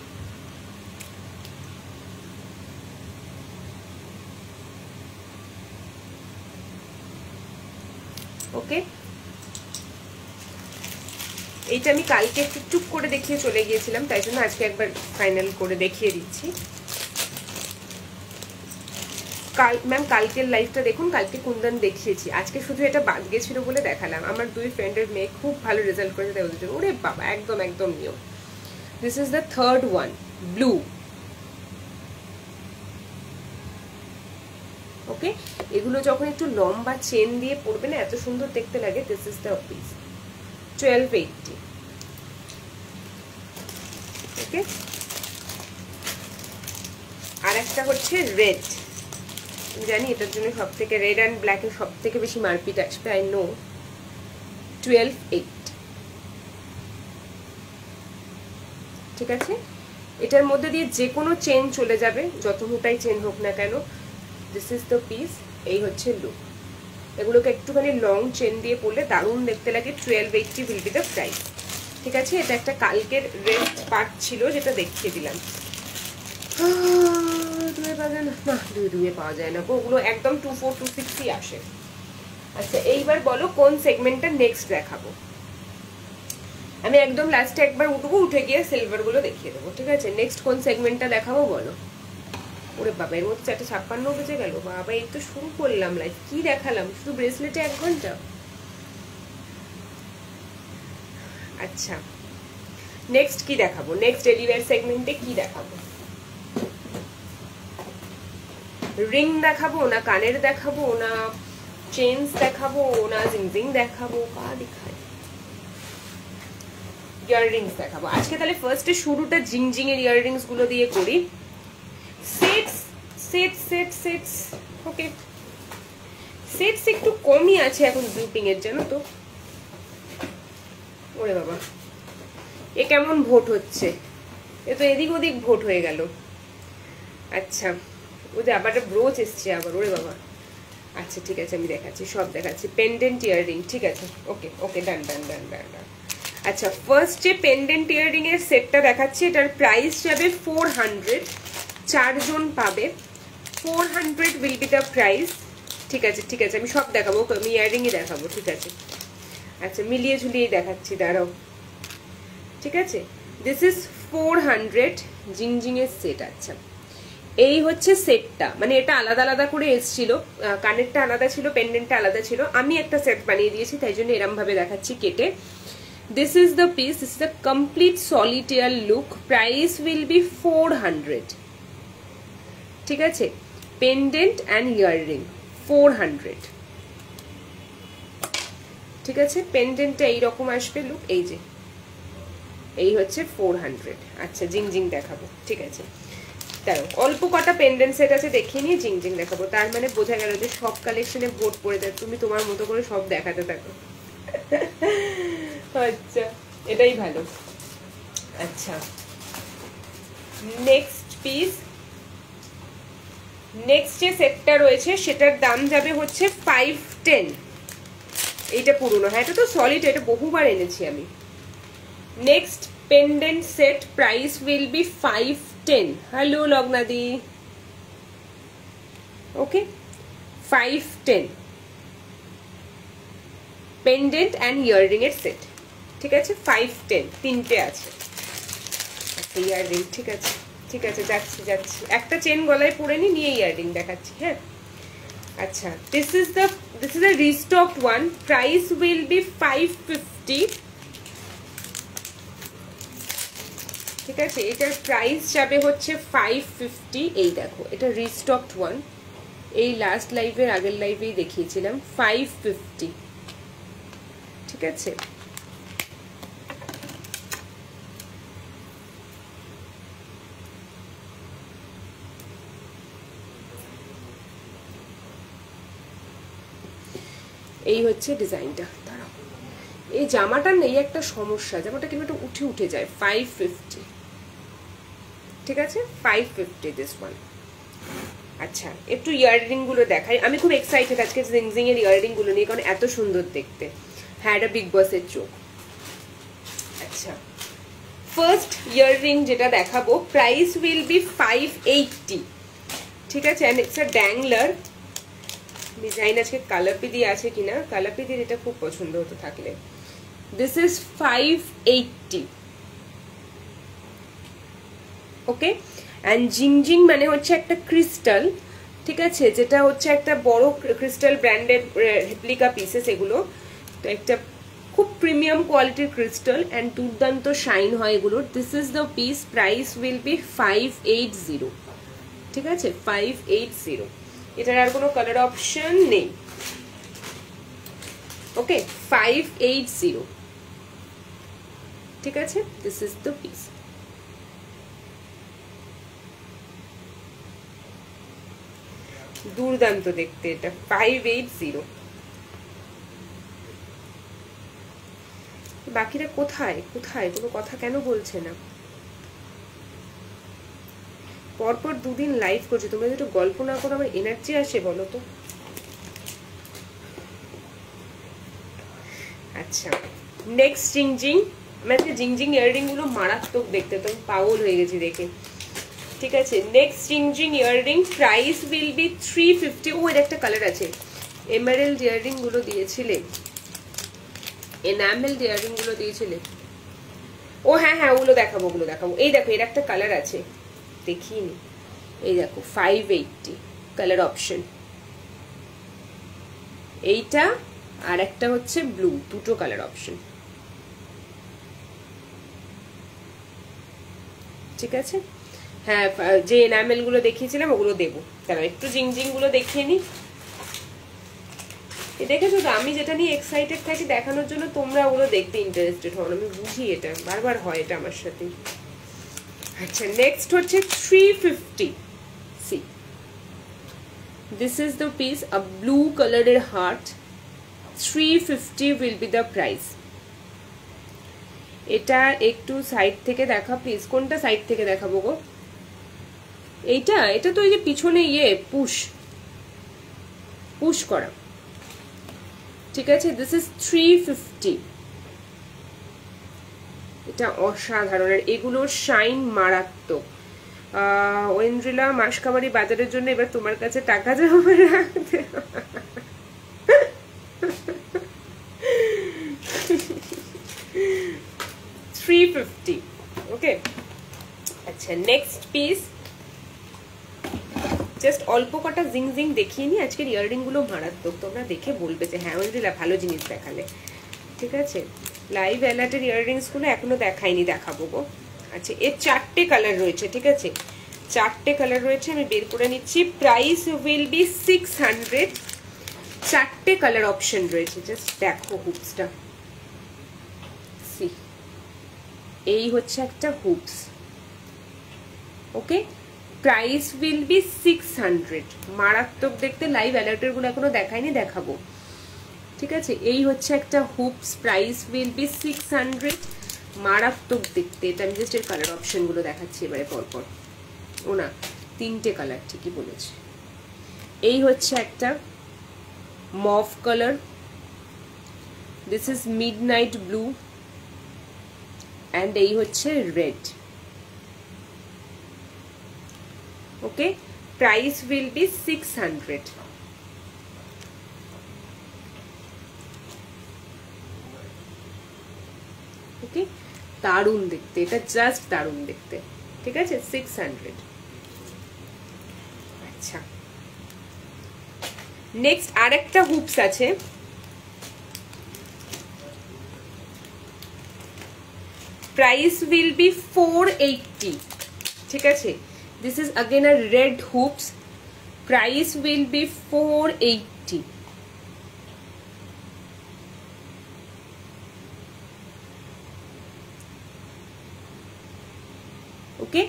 ওকে, এইটা আমি কালকে একটু টুক করে দেখিয়ে চলে গিয়েছিলাম, তাই জন্য আজকে একবার ফাইনাল করে দেখিয়ে দিচ্ছি। ম্যাম কালকের লাইভটা দেখুন, কালকে কুন্দন দেখিয়েছি, আজকে শুধু এটা বাদ গেছিল বলে দেখালাম। আমার 2 ফ্রেন্ডের মেয়ে খুব ভালো রেজাল্ট করেছে, তাই ওদের জন্য। ওরে বাবা, একদম একদম new. This is the third one, blue. Okay, এগুলো যখন একটু লম্বা চেন দিয়ে পরবে না, এত সুন্দর দেখতে লাগে। This is the piece, 1280। ওকে, আর একটা হচ্ছে রেড। জানি এটার জন্য সব থেকে, রেড অ্যান্ড ব্ল্যাকের সব থেকে বেশি মারপিট আসবে, আই নো। 1280। ঠিক আছে, এটার মধ্যে দিয়ে যে কোনো চেন চলে যাবে, যত মোটাই চেন হোক না কেন। দিস ইজ দ্য পিস, এই হচ্ছে লুক। এগুলোকে একটুখানি লং চেন দিয়ে পরলে দারুণ দেখতে লাগে। 1280 উইল বি দ্য প্রাইস। ঠিক আছে, এটা একটা কালকের রেস্ট পার্ট ছিল, যেটা দেখিয়ে দিলাম। দুয়ে পাওয়া যায় না, না দুয়ে পাওয়া যায় না, ওগুলো একদম 2426ই আসে। আচ্ছা, এইবার বলো কোন সেগমেন্টটা নেক্সট দেখাবো। আমি একদম লাস্টে একবার উঠবো, উঠে গিয়ে সিলভার গুলো দেখিয়ে দেবো। ঠিক আছে, নেক্সট কোন সেগমেন্টটা দেখাবো বলো। ওরে বাবা, এর মধ্যে 4:56 বেজে গেল। বাবা, এই তো শুরু করলাম লাইভ, কি দেখালাম? শুধু ব্রেসলেটে 1 ঘন্টা। আচ্ছা, নেক্সট কি দেখাবো? নেক্সট ডেলি ওয়্যার সেগমেন্টে কি দেখাবো? রিং দেখাবো না কানের দেখাবো না চেইনস দেখাবো না জিংজিং দেখাবো, কা দেখাই? ইয়াররিংস দেখাবো আজকে। তাহলে ফার্স্টে শুরুটা জিংজিং এর ইয়াররিংস গুলো দিয়ে করি। সেটস সেটস সেটস সেটস ওকে, সেটস একটু কমই আছে এখন গ্রুপিং এর, জানো তো। ওরে বাবা, এ কেমন ভোট হচ্ছে? এ তো এদিক ওদিক ভোট হয়ে গেল। আচ্ছা, ওদের আবার একটা ব্রোচ এসছে আবার, ওরে বাবা। আচ্ছা ঠিক আছে, আমি দেখাচ্ছি, সব দেখাচ্ছি। পেন্ডেন্ট ইয়াররিং, ঠিক আছে, ওকে ওকে, ডান ডান ডান ডান ডান। আচ্ছা, ফার্স্ট যে পেন্ডেন্ট ইয়াররিং এর সেটটা দেখাচ্ছি, এটার প্রাইস যাবে 400। 4 জন পাবে, 400 উইল বি দ্য প্রাইস। ঠিক আছে ঠিক আছে, আমি সব দেখাবো, আমি ইয়াররিংই দেখাবো। ঠিক আছে, আচ্ছা মিলিয়ে ঝুলিয়ে দেখাচ্ছি, দাঁড়াও। ঠিক আছে, দিস ইজ 400 জিংজিং এর সেট। আচ্ছা, এই হচ্ছে সেটটা, মানে এটা আলাদা আলাদা করে এসেছিল, কানেরটা আলাদা ছিল, পেন্ডেন্টটা আলাদা ছিল। আমি একটা সেট বানিয়ে দিয়েছি, তাই জন্য এরম ভাবে দেখাচ্ছি কেটে। This is the piece, this is the complete solitaire look. Price will B 400। ঠিক আছে, পেন্ডেন্ট অ্যান্ড ইয়াররিং 400। ঠিক আছে, পেন্ডেন্টটা এইরকম আসবে লুক, এই যে এই হচ্ছে 400। আচ্ছা, জিংজিং দেখাবো। ঠিক আছে, দাঁড়াও, অল্প কটা পেন্ডেন্ট সেট আছে দেখিয়ে নিয়ে জিংজিং দেখাবো। তার মানে বোঝা গেল যে সব কালেকশনে ভোট পড়ে যায়, তুমি তোমার মতো করে সব দেখাতে থাকো। আচ্ছা, এটাই ভালো। আচ্ছা, নেক্সট পিস, নেক্সট যে সেটটা রয়েছে সেটার দাম যাবে হচ্ছে 510। এইটা পুরনো, হ্যাঁ এটা তো সলিড, এটা বহুবার এনেছি আমি। Next pendant set, price will be 510। Hello লগ্নাদি, ওকে, 510 পেন্ডেন্ট অ্যান্ড ইয়াররিং এর সেট। ঠিক আছে, 510, 3টে আছে। আচ্ছা, ইয়াররিং, ঠিক আছে ঠিক আছে, যাচ্ছি যাচ্ছি, একটা চেন গলায় পরে নিয়ে ইয়াররিং দেখাচ্ছি। হ্যাঁ, আচ্ছা, this is a restocked one. Price will be 550. ঠিক আছে, এটার প্রাইস যাবে হচ্ছে 550। এই দেখো, এটা রিস্টকড ওয়ান, এই লাস্ট লাইভের আগের লাইভেই দেখিয়েছিলাম 550। ঠিক আছে, এই হচ্ছে ডিজাইনটা। দাঁড়াও, এই জামাটার নেই একটা সমস্যা, জামাটা কিন্তু একটু উঠে উঠে যায়। 550, ঠিক আছে, 550 দিস ওয়ান। আচ্ছা, একটু ইয়াররিং গুলো দেখাই। আমি খুব এক্সাইটেড আজকে জিংজিং এর ইয়াররিং গুলো নিয়ে, কারণ এত সুন্দর দেখতে। হ্যাঁ, এটা বিগ বসের চোখ। আচ্ছা, ফার্স্ট ইয়াররিং যেটা দেখাবো, প্রাইস উইল বি 580। ঠিক আছে, এন্ড ইটস আ ড্যাংলার ডিজাইন। আজকে কালাপি দিয়ে আছে কিনা, কালাপি দিয়ে এটা খুব পছন্দ হতো থাকলে। This is 580। ওকে, অ্যান্ড জিংজিং মানে হচ্ছে একটা ক্রিস্টাল, ঠিক আছে, যেটা হচ্ছে একটা বড় ক্রিস্টাল ব্র্যান্ডেড রেপ্লিকা পিসেস এগুলো। তো একটা খুব প্রিমিয়াম কোয়ালিটির ক্রিস্টাল অ্যান্ড দুর্দান্ত শাইন হয় এগুলোর। This is the piece, price will B 580। ঠিক আছে, 580। এটার আর কোনো কালার অপশন নেই। ওকে, 580। ঠিক আছে, দিস ইজ দ্য পিস। দুর্দান্ত দেখতে এটা, 580। বাকিরা কোথায় কোথায়, কোনো কথা কেন বলছে না? পরপর দুদিন লাইভ করছি, তোমরা যদি গল্প না করো আমার এনার্জি আসে বলো তো? আচ্ছা, নেক্সট জিংজিং। আমি আজকে জিংজিং ইয়াররিং গুলো মারাত্মক দেখতে, তো আমি পাগল হয়ে গেছি দেখে। ঠিক আছে, নেক্সট জিংজিং ইয়াররিং, প্রাইস উইল বি 350। ও, এর একটা কালার আছে। এমারেল্ড ইয়াররিং গুলো দিয়েছিলে, এনামেল ইয়াররিং গুলো দিয়েছিলে। ও হ্যাঁ হ্যাঁ, ওগুলো দেখাবো, ওগুলো দেখাবো। এই দেখো, এর একটা কালার আছে, দেখিনি। এই দেখো, 580 কালার অপশন। এইটা আর একটা হচ্ছে ব্লু, দুটো কালার অপশন। ঠিক আছে, হ্যাঁ, যে এনামেল গুলো দেখিয়েছিলাম ওগুলো দেবো। তারা একটু জিংজিং গুলো দেখিয়ে নি। দেখেছো তো, আমি যেটা নিয়ে এক্সাইটেড থাকি দেখানোর জন্য, তোমরা ওগুলো দেখতে ইন্টারেস্টেড হও। আমি বুঝি, এটা বারবার হয় এটা আমার সাথে। আচ্ছা, নেক্সট হচ্ছে 350। See, this is the piece, a blue কালারের heart. 350 will be the price. এটা একটু সাইড থেকে দেখা প্লিজ। কোনটা সাইড থেকে দেখাবো গো? এইটা, এটা তো এই যে পিছনে পুশ পুশ করা। ঠিক আছে, দিস ইজ 350। এটা অসাধারণের, এগুলোর শাইন মারাত্মক। ওয়েন্দ্রিলা মাসকাবাড়ি বাজারের জন্য এবার তোমার কাছে টাকা জমা রাখতে। $350। ওকে, আচ্ছা, নেক্সট পিস। জাস্ট অল্প কটা জিংজিং দেখিয়ে নি। আজকের ইয়াররিং গুলো মারাত্মক, তোমরা দেখে বলবে যে হ্যাঁ ওয়েন্দ্রিলা ভালো জিনিস দেখালে। ঠিক আছে, লাইভ অ্যালার্টের ইয়াররিংস গুলো এখনো দেখাইনি, দেখাবো গো। আচ্ছা, এর 4টে কালার রয়েছে। ঠিক আছে, 4টে কালার রয়েছে, আমি বের করে নিচ্ছি। Price will be 600। 4টে কালার অপশন রয়েছে। জাস্ট দেখো হুপসটা, সি, এই হচ্ছে একটা hoops. Okay, price will be 600। মারাত্মক দেখতে, লাইভ অ্যালার্টের গুলো এখনো দেখাইনি, দেখাবো। ঠিক আছে, এই হচ্ছে একটা হুপস, প্রাইস উইল বি 600। মারাত্মক দেখতে এটা। আমি জাস্ট এর কালার অপশন গুলো দেখাচ্ছি এবারে পরপর। ও না, 3টে কালার, ঠিকই বলেছে। এই হচ্ছে একটা mauve colour, this is midnight blue, and এই হচ্ছে red. Okay, price will be 600। ওকে, দারুণ দেখতে এটা, জাস্ট দারুণ দেখতে। ঠিক আছে, 600। আচ্ছা, নেক্সট আরেকটা হুপস আছে, প্রাইস উইল বি 480, ঠিক আছে। This is again a red hoops, price will B 480। ওকে,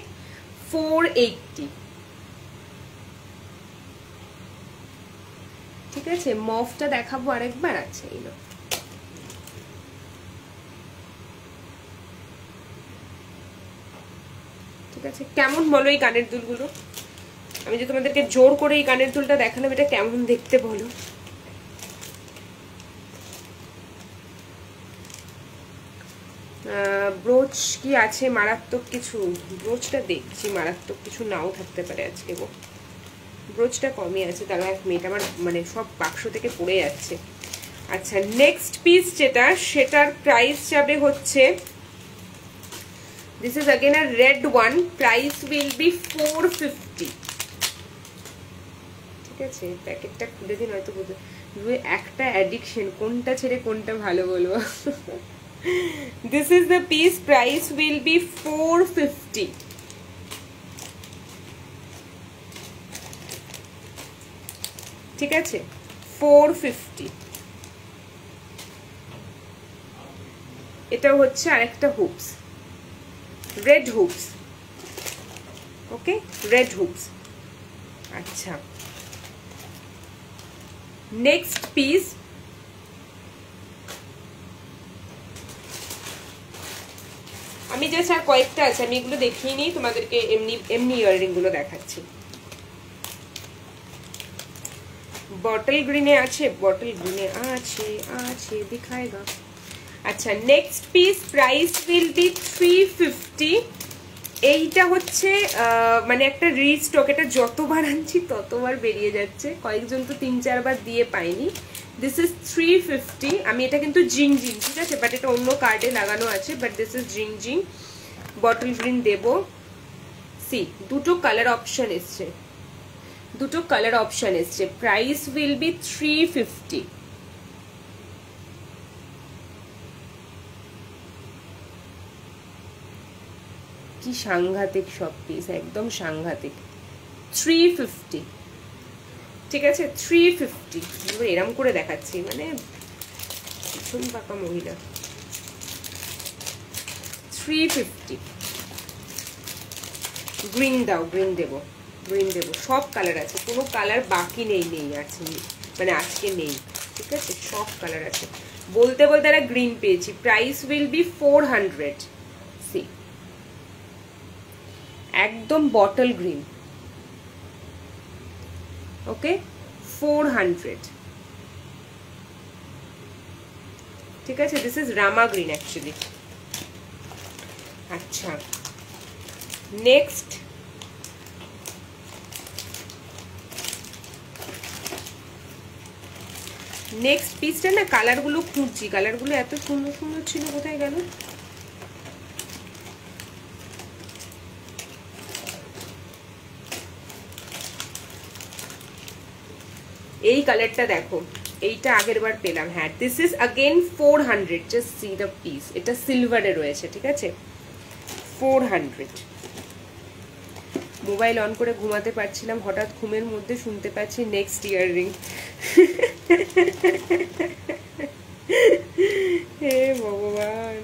480, ঠিক আছে। মফটা দেখাবো আরেকবার, আছে এই না, ঠিক আছে। কেমন বলো এই কানের দুলগুলো? আমি যে তোমাদেরকে জোর করে এই কানের দুলটা দেখালাম, এটা কেমন দেখতে বলো? ব্রোচ কি আছে মারাত্মক কিছু? ব্রোচটা দেখছি, মারাত্মক কিছু নাও থাকতে পারে আজকে গো। ব্রোচটা কমই আছে, তারা এক মিনিট, আমার মানে সব বাক্স থেকে পড়ে যাচ্ছে। আচ্ছা, নেক্সট পিস যেটা, সেটার প্রাইস যাবে হচ্ছে, this is again a red one, price will be 450, ঠিক আছে। প্যাকেটটা খুলে দিন, হয়তো একটা অ্যাডিকশন, কোনটা ছেড়ে কোনটা ভালো বলবো। This is the piece, price will be 450, ঠিক আছে, 450। এটা হচ্ছে আরেকটা হুপস, রেড হুপস, ওকে, রেড হুপস। আচ্ছা, নেক্সট পিস, আমি জাস্ট আর কয়েকটা আছে, আমি এগুলো দেখিয়ে নিই তোমাদেরকে, এমনি এমনি ইয়াররিং গুলো দেখাচ্ছি। বটল গ্রিনে আছে, বটল গ্রিনে আছে, আছে দিখাएगा। আচ্ছা, next piece, price will be 350। এইটা হচ্ছে মানে একটা রিস্টক, এটা যতবার আনছি ততবার বেরিয়ে যাচ্ছে, কয়েকজন তো 3-4 বার দিয়ে পাইনি। This is 350। আমি এটা কিন্তু জিং জিং, ঠিক আছে, বাট এটা অন্য কার্ডে লাগানো আছে, বাট দিস ইজ জিং জিং। বটল গ্রিন দেবো, সি দুটো কালার অপশন এসছে, দুটো কালার অপশন এসছে। Price will be 350। কি সাংঘাতিক সব পিস, একদম সাংঘাতিক। 350, ঠিক আছে, 350। এরম করে দেখাচ্ছি, মানে ভীষণ পাকা মহিলা। 350। গ্রিন দাও, গ্রিন দেবো, গ্রিন দেবো, সব কালার আছে, কোনো কালার বাকি নেই, নেই আছে, মানে আজকে নেই, ঠিক আছে, সব কালার আছে। বলতে বলতে একটা গ্রিন পেয়েছি। প্রাইস উইল বি 400, সি একদম বটল গ্রিন, ওকে, 400, ঠিক আছে। This is Rama green actually. আচ্ছা, নেক্সট নেক্সট পিসটা না, কালারগুলো খুঁজছি, কালারগুলো এত সুন্দর সুন্দর ছিল, কোথায় গেল? এই কালারটা দেখো, এইটা আগের বার পেলাম, হ্যাঁ। This is again 400, just see the piece. এটা সিলভারে রয়েছে, ঠিক আছে, 400। মোবাইল অন করে ঘুমাতে পারছিলাম, হঠাৎ ঘুমের মধ্যে শুনতে পাচ্ছি নেক্সট ইয়াররিং। হে ভগবান,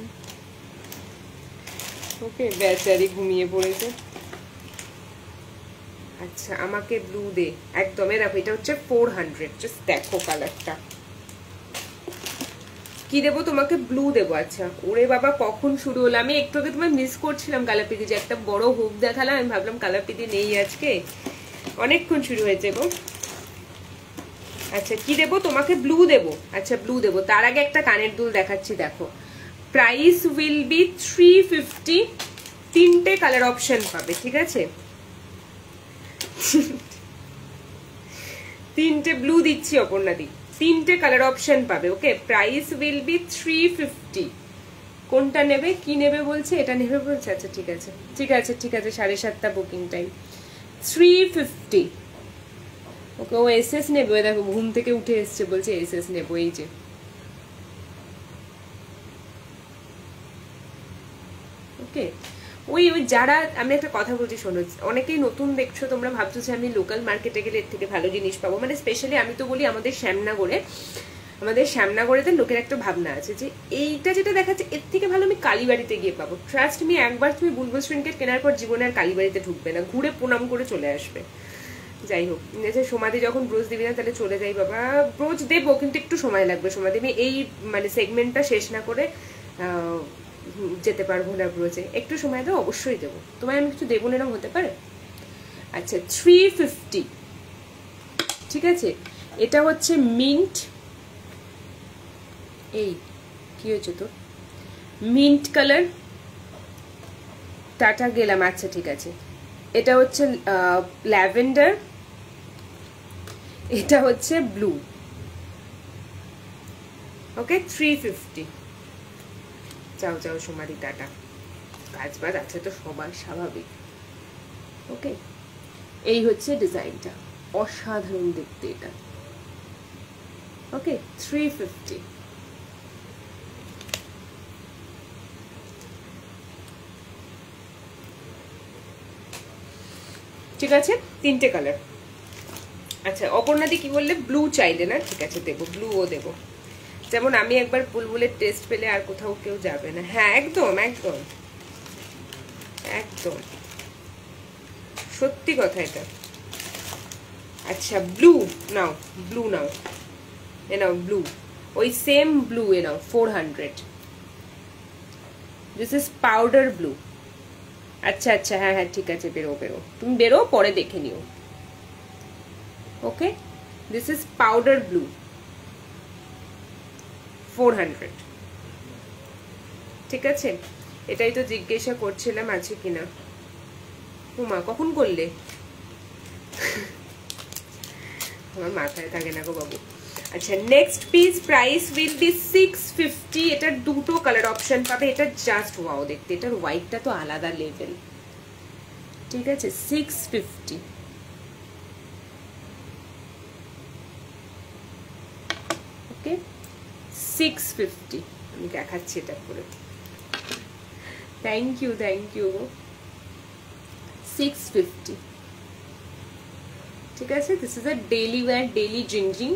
ওকে, বেচারি ঘুমিয়ে পড়েছে। আচ্ছা, আমাকে ব্লু দে, একদম দেখো, এটা হচ্ছে 400, জাস্ট দেখো কালারটা। কি দেবো তোমাকে? ব্লু দেবো। আচ্ছা, ওরে বাবা, কখন শুরু হলো? আমি একটু আগে তোমায় মিস করছিলাম কালারপিদি, যে একটা বড় হুক দেখালাম, আমি ভাবলাম কালারপিদি নেই আজকে, অনেকক্ষণ শুরু হয়েছে গো। আচ্ছা, কি দেবো তোমাকে? ব্লু দেবো। আচ্ছা, ব্লু দেবো। তার আগে একটা কানের দুল দেখাচ্ছি, দেখো। Price will be 350। 3টে কালার অপশন পাবে, ঠিক আছে। 3টে ব্লু দিচ্ছি অপর্ণা দি, 3টে কালার অপশন পাবে, ওকে। Price will be 350। কোনটা নেবে? কি নেবে বলছে? এটা নেবে বলছে। আচ্ছা, ঠিক আছে, ঠিক আছে, ঠিক আছে, 7:30 বুকিং টাইম। 350, ওকে ও এসএস নেবে, দেখো ঘুম থেকে উঠে এসছে বলছে এসএস নেবো। এই যে ওকে ওই ওই যারা, আমি একটা কথা বলছি শোনো, অনেকেই নতুন দেখছো, তোমরা ভাবছো যে আমি লোকাল মার্কেটে গেলে এর থেকে ভালো জিনিস পাবো, মানে স্পেশালি আমি তো বলি আমাদের শ্যামনগরেতে লোকের একটা ভাবনা আছে যে এইটা যেটা দেখাচ্ছে এর থেকে ভালো আমি কালীবাড়িতে গিয়ে পাবো। ট্রাস্ট মি, একবার তুমি বুলবুল শ্রিনকেট কেনার পর জীবনে আর কালীবাড়িতে ঢুকবে না, ঘুরে প্রণাম করে চলে আসবে। যাই হোক, সমাধি যখন ব্রোচ দিবি না তাহলে চলে যাই বাবা, ব্রোচ দেবো কিন্তু একটু সময় লাগবে সমাধি, আমি এই মানে সেগমেন্টটা শেষ না করে যেতে পারবো না ব্রোচে, একটু সময় দাও, অবশ্যই দেবো তোমায় আমি কিছু দেবো না, এরকম হতে পারে। আচ্ছা 350, ঠিক আছে, এটা হচ্ছে মিন্ট, এই কি হয়েছে তো, মিন্ট কালার, টাটা গেলাম, আচ্ছা ঠিক আছে, এটা হচ্ছে ল্যাভেন্ডার, এটা হচ্ছে ব্লু। ওকে 350, যাও যাও সোমারি, টাটা, কাজ বাজ আছে তো সবার স্বাভাবিক। ওকে এই হচ্ছে ডিজাইনটা, অসাধারণ দেখতে এটা। ওকে 350। ঠিক আছে, তিনটে কালার। আচ্ছা অপর্ণাদি কি বললে, ব্লু চাইলে না, ঠিক আছে দেবো, ব্লুও দেবো, যেমন আমি একবার বুলবুলের টেস্ট পেলে আর কোথাও কেউ যাবে না। হ্যাঁ একদম একদম একদম সত্যি কথা এটা। আচ্ছা ব্লু নাও, ব্লু নাও, এ নাও ব্লু, ওই same blue A now 400, this is powder blue. আচ্ছা আচ্ছা হ্যাঁ হ্যাঁ ঠিক আছে, বেরো বেরো, তুমি বেরো, পরে দেখে নিও। ওকে দিস ইজ পাউডার ব্লু 400, ঠিক আছে। এটাই তো জিজ্ঞাসা করছিলাম আছে কিনা। উমা কখন করলে, আমার মাথায় থাকে না গো বাবু। আচ্ছা next piece price will B 650, এটার দুটো কালার অপশন পাবে, এটা জাস্ট ওয়াও দেখতে, এটার হোয়াইটটা তো আলাদা লেভেল, ঠিক আছে 650। ওকে 650 আমি দেখাচ্ছি এটা করে, থ্যাংক ইউ 650, ঠিক আছে। This is a daily wear, daily জিঞ্জিং,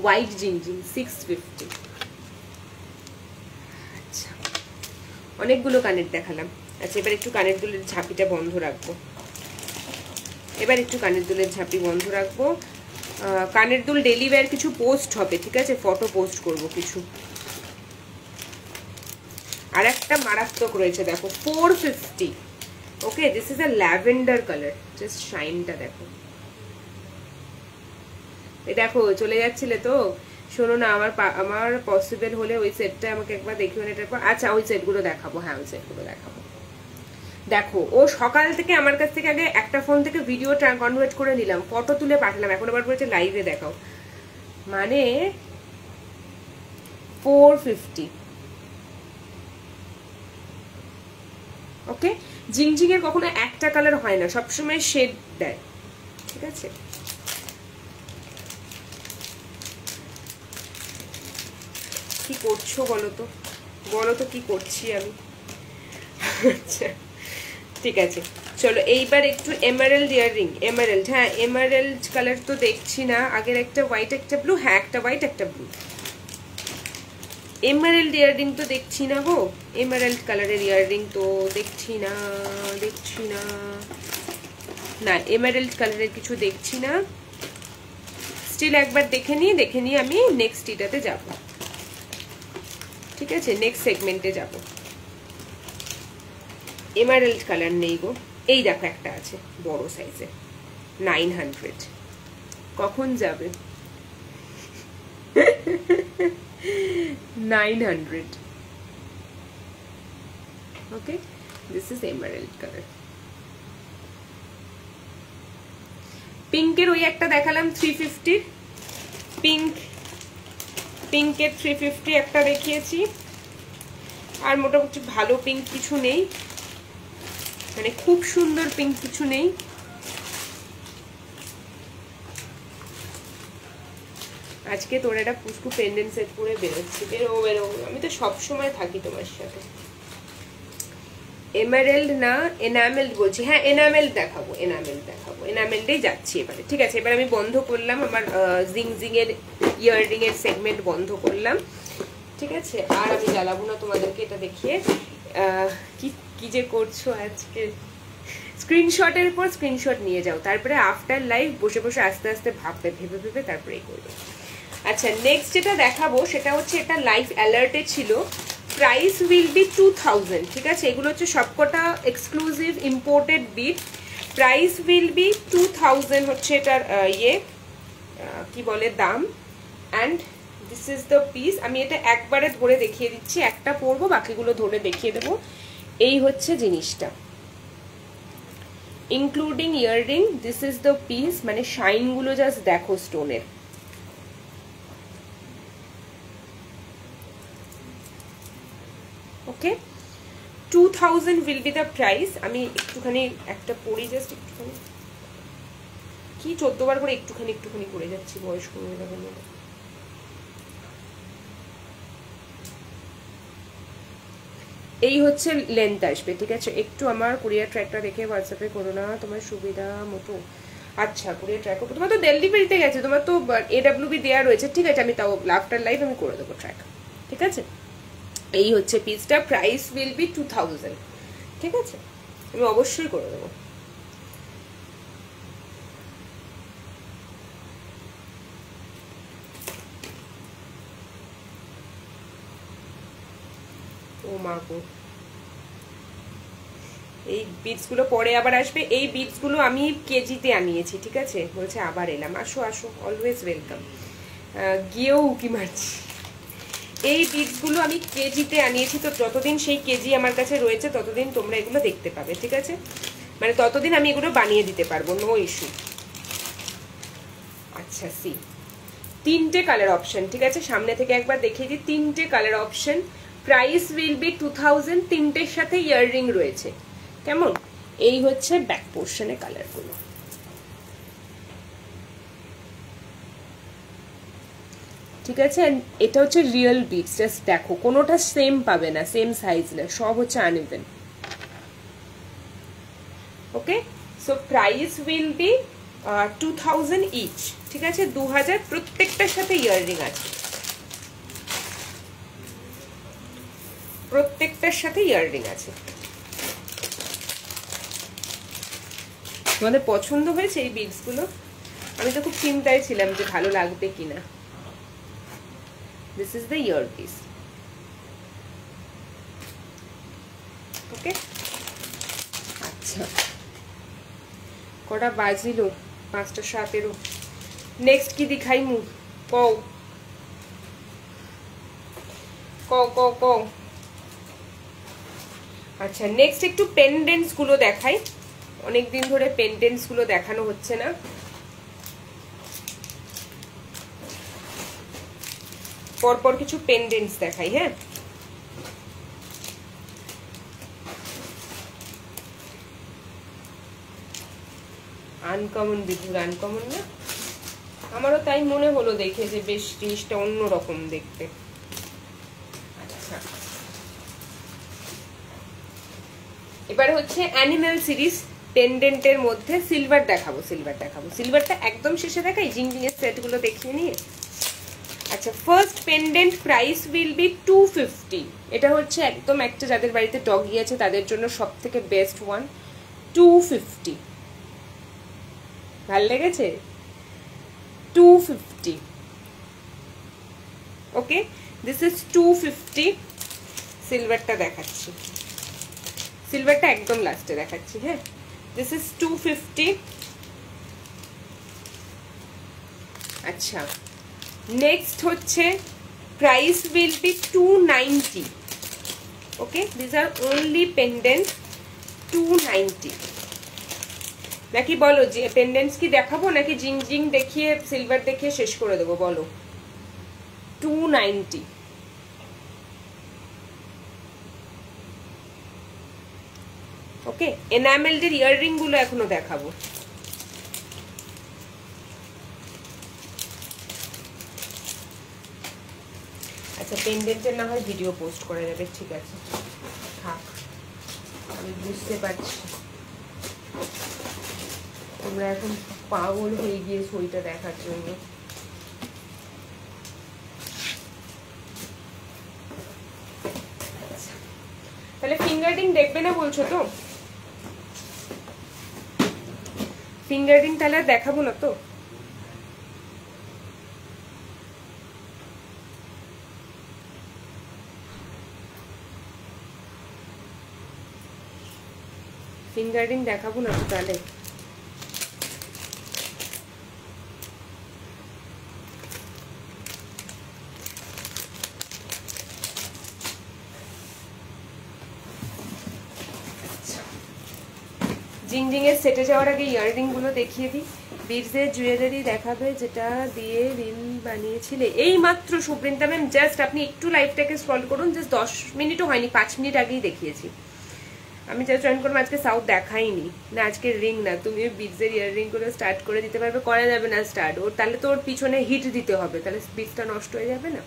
হোয়াইট জিঞ্জিং 650। আচ্ছা অনেকগুলো কানের দেখালাম। আচ্ছা এবার একটু কানের দুলের ঝাঁপিটা বন্ধ রাখবো, কানের দুল ডেইলি ওয়্যার কিছু পোস্ট হবে, ঠিক আছে, ফটো পোস্ট করব কিছু। আর একটা মারাত্মক রয়েছে দেখো 450। Okay this is a lavender colour, just শাইনটা দেখো, এই দেখো চলে যাচ্ছিলে তো, শোনো না, আমার পসিবল হলে ওই সেটটা আমাকে একবার দেখিও না এটার পর। আচ্ছা ওই সেটগুলো দেখাবো, হ্যাঁ ওই সেটগুলো দেখাবো। দেখো ও সকাল থেকে আমার কাছ থেকে আগে একটা ফোন থেকে ভিডিও কনভার্ট করে নিলাম, ফটো তুলে পাঠালাম, এখন আবার বলেছে লাইভে দেখাও, মানে 450। ওকে জিংজিং এর কখনো একটা কালার হয় না, সবসময় শেড দেয়, ঠিক আছে। কি করছো বলো তো কি করছি আমি। আচ্ছা ঠিক আছে চলো এইবার একটু এমারেল্ড ইয়াররিং, এমারেল্ড, হ্যাঁ এমারেল্ড কালার তো দেখছি না, আগের একটা হোয়াইট একটা ব্লু, হ্যাঁ একটা হোয়াইট একটা ব্লু, এমারেল্ড ইয়াররিং তো দেখছি না গো, এমারেল্ড কালারের ইয়াররিং তো দেখছি না না এমারেল্ড কালারের কিছু দেখছি না, স্টিল একবার দেখে নিয়ে আমি নেক্সট এটাতে যাব, ঠিক আছে, নেক্সট সেগমেন্টে যাব। এমারেল্ড কালার নেই গো, এই দেখো একটা আছে বড় সাইজে 900, কখন যাবে 900। Okay this is emerald colour. পিঙ্কের ওই একটা দেখালাম 350, পিঙ্কের 350 একটা দেখিয়েছি, আর মোটামুটি ভালো পিঙ্ক কিছু নেই, মানে খুব সুন্দর পিঙ্ক কিছু নেই। আজকে তোর একটা পুষ্কু পেন্ডেন্ট সেট পরে বেরোচ্ছি। বেরো, আমি তো সব সময় থাকি তোমার সাথে। এমারেল্ড না এনামেল্ড বলছি, হ্যাঁ এনামেল্ড দেখাবো, এনামেল্ডেই যাচ্ছি এবারে। ঠিক আছে, এবার আমি বন্ধ করলাম আমার জিং এর ইয়াররিং এর সেগমেন্ট বন্ধ করলাম। ঠিক আছে, আর আমি জ্বালাবো না তোমাদেরকে এটা দেখিয়ে। কি যে করছো আজকে, স্ক্রিনশটের পর স্ক্রিনশট নিয়ে যাও, তারপরে আফটার লাইভ বসে বসে আস্তে আস্তে ভেবে তারপরে করবে। আচ্ছা, নেক্সট যেটা দেখাবো সেটা হচ্ছে, এটা লাইভ অ্যালার্টে ছিল, প্রাইস উইল বি 2000। ঠিক আছে, এগুলো হচ্ছে সবকটা exclusive imported bead. Price will be 2000 হচ্ছে এটার কি বলে দাম। And this is the piece. আমি এটা একবারে ধরে দেখিয়ে দিচ্ছি, একটা পরবো, বাকিগুলো ধরে দেখিয়ে দেবো। এই হচ্ছে জিনিসটা, including earring. This is the piece, মানে শাইনগুলো জাস্ট দেখো স্টোনের। ওকে, 2000 will be the price। আমি একটুখানি একটা পরি, জাস্ট একটুখানি, কি 14 বার করে একটুখানি করে যাচ্ছি বয়স্ক মহিলাদের মধ্যে। এই হচ্ছে লেন্থ আসবে। ঠিক আছে, একটু আমার কুরিয়ার ট্র্যাকটা দেখে হোয়াটসঅ্যাপে করো না তোমার সুবিধা মতো। আচ্ছা, কুরিয়ার ট্র্যাক করবো, তোমার তো ডেলিভারিতে গেছে, তোমার তো AWB দেওয়া রয়েছে। ঠিক আছে, আমি তাও আফটার লাইভ আমি করে দেবো ট্র্যাক। ঠিক আছে, এই হচ্ছে পিসটা, প্রাইস উইল বি 2000। ঠিক আছে, আমি অবশ্যই করে দেবো। ও মা গো, এই বিটস গুলো পরে আবার আসবে। এই বিটস গুলো আমি কেজিতে আনিয়েছি। ঠিক আছে, বলছে আবার এলাম, আসো অলওয়েজ ওয়েলকাম। গিয়েও উকি মারছি। এই বিটসগুলো আমি কেজিতে আনিয়েছি, তো যতদিন সেই কেজি আমার কাছে রয়েছে ততদিন তোমরা এগুলো দেখতে পাবে। ঠিক আছে, মানে ততদিন আমি এগুলো বানিয়ে দিতে পারবো, নো ইস্যু। আচ্ছা, সি 3টে কালার অপশন। ঠিক আছে, সামনে থেকে একবার দেখিয়ে দিই, 3টে colour option. Price will be 2000, 3টের সাথে ইয়াররিং রয়েছে। কেমন, এই হচ্ছে ব্যাক পোর্শনে কালারগুলো। ঠিক আছে, এটা হচ্ছে রিয়েল বিটস, জাস্ট দেখো, কোনোটা সেম পাবে না, সেম সাইজ না, সব হচ্ছে uneven. Okay, so price will be 2000 each. ঠিক আছে, 2000, প্রত্যেকটার সাথে ইয়াররিং আছে, প্রত্যেকটার সাথে ইয়াররিং আছে। তোমাদের পছন্দ হয়েছে এই বিটস গুলো? আমি তো খুব চিন্তায় ছিলাম যে ভালো লাগবে কিনা। This is the earpiece. Okay, আচ্ছা, কটা বাজিল? 5:17। নেক্সট কি দেখাই মু, কও। আচ্ছা, নেক্সট একটু পেন্ডেন্টস গুলো দেখাই, অনেকদিন ধরে পেন্ডেন্টস গুলো দেখানো হচ্ছে না। পরপর কিছু পেন্ডেন্টস দেখাই। হ্যাঁ, আনকমন বিধুর, আনকমন না? আমারও তাই মনে হলো দেখে যে বেশ জিনিসটা অন্যরকম দেখতে। আচ্ছা, এবারে হচ্ছে অ্যানিমেল সিরিজ পেন্ডেন্টের মধ্যে সিলভার দেখাবো। সিলভারটা একদম শেষে দেখাই, জিংজিং এর সেটগুলো দেখিয়ে নিয়ে। আচ্ছা, first pendant price will B 250। এটা হচ্ছে একদম একটা যাদের বাড়িতে ডগি আছে তাদের জন্য সব থেকে বেস্ট ওয়ান। 250, ভাল লেগেছে? 250। ওকে, দিস ইজ 250। সিলভারটা দেখাচ্ছি, সিলভারটা একদম লাস্টে দেখাচ্ছি। হ্যাঁ, দিস ইজ 250। আচ্ছা, নেক্সট হচ্ছে price will be 290। Okay, this are only pendant 290। নাকি বলো যে পেন্ডেন্টস কি দেখাবো নাকি জিং দেখিয়ে সিলভার দেখিয়ে শেষ করে দেবো? বলো। 290। ওকে, এনামেলডের ইয়াররিং গুলো এখনো দেখাবো। আচ্ছা পেন্ডেন্টের না হয় ভিডিও পোস্ট করা যাবে, ঠিক আছে থাক, আমি বুঝতে পারছি তোমরা এখন পাগল হয়ে গিয়েছো ওইটা দেখার জন্য। তাহলে ফিঙ্গার রিং দেখবে না বলছো তো? ফিঙ্গার রিং তাহলে দেখাবো না তো? ফিঙ্গার রিং দেখাবো না তো তাহলে? জিংজিং এর সেটে যাওয়ার আগে ইয়াররিং গুলো দেখিয়ে দিই। বীরজের জুয়েলারি দেখাবে যেটা দিয়ে রিল বানিয়েছিলে এই মাত্র সুপ্রিন্তা ম্যাম। জাস্ট আপনি একটু লাইভটাকে স্ক্রল করুন, জাস্ট 10 মিনিটও হয়নি, 5 মিনিট আগেই দেখিয়েছি। আমি জাস্ট জয়েন করবো, আজকে সাউথ দেখাইনি না, আজকে রিং না। তুমি বীরজের ইয়াররিং গুলো স্টার্ট করে দিতে পারবে? করা যাবে না স্টার্ট, ওর তাহলে তো ওর পিছনে হিট দিতে হবে, তাহলে স্পিডটা নষ্ট হয়ে যাবে না।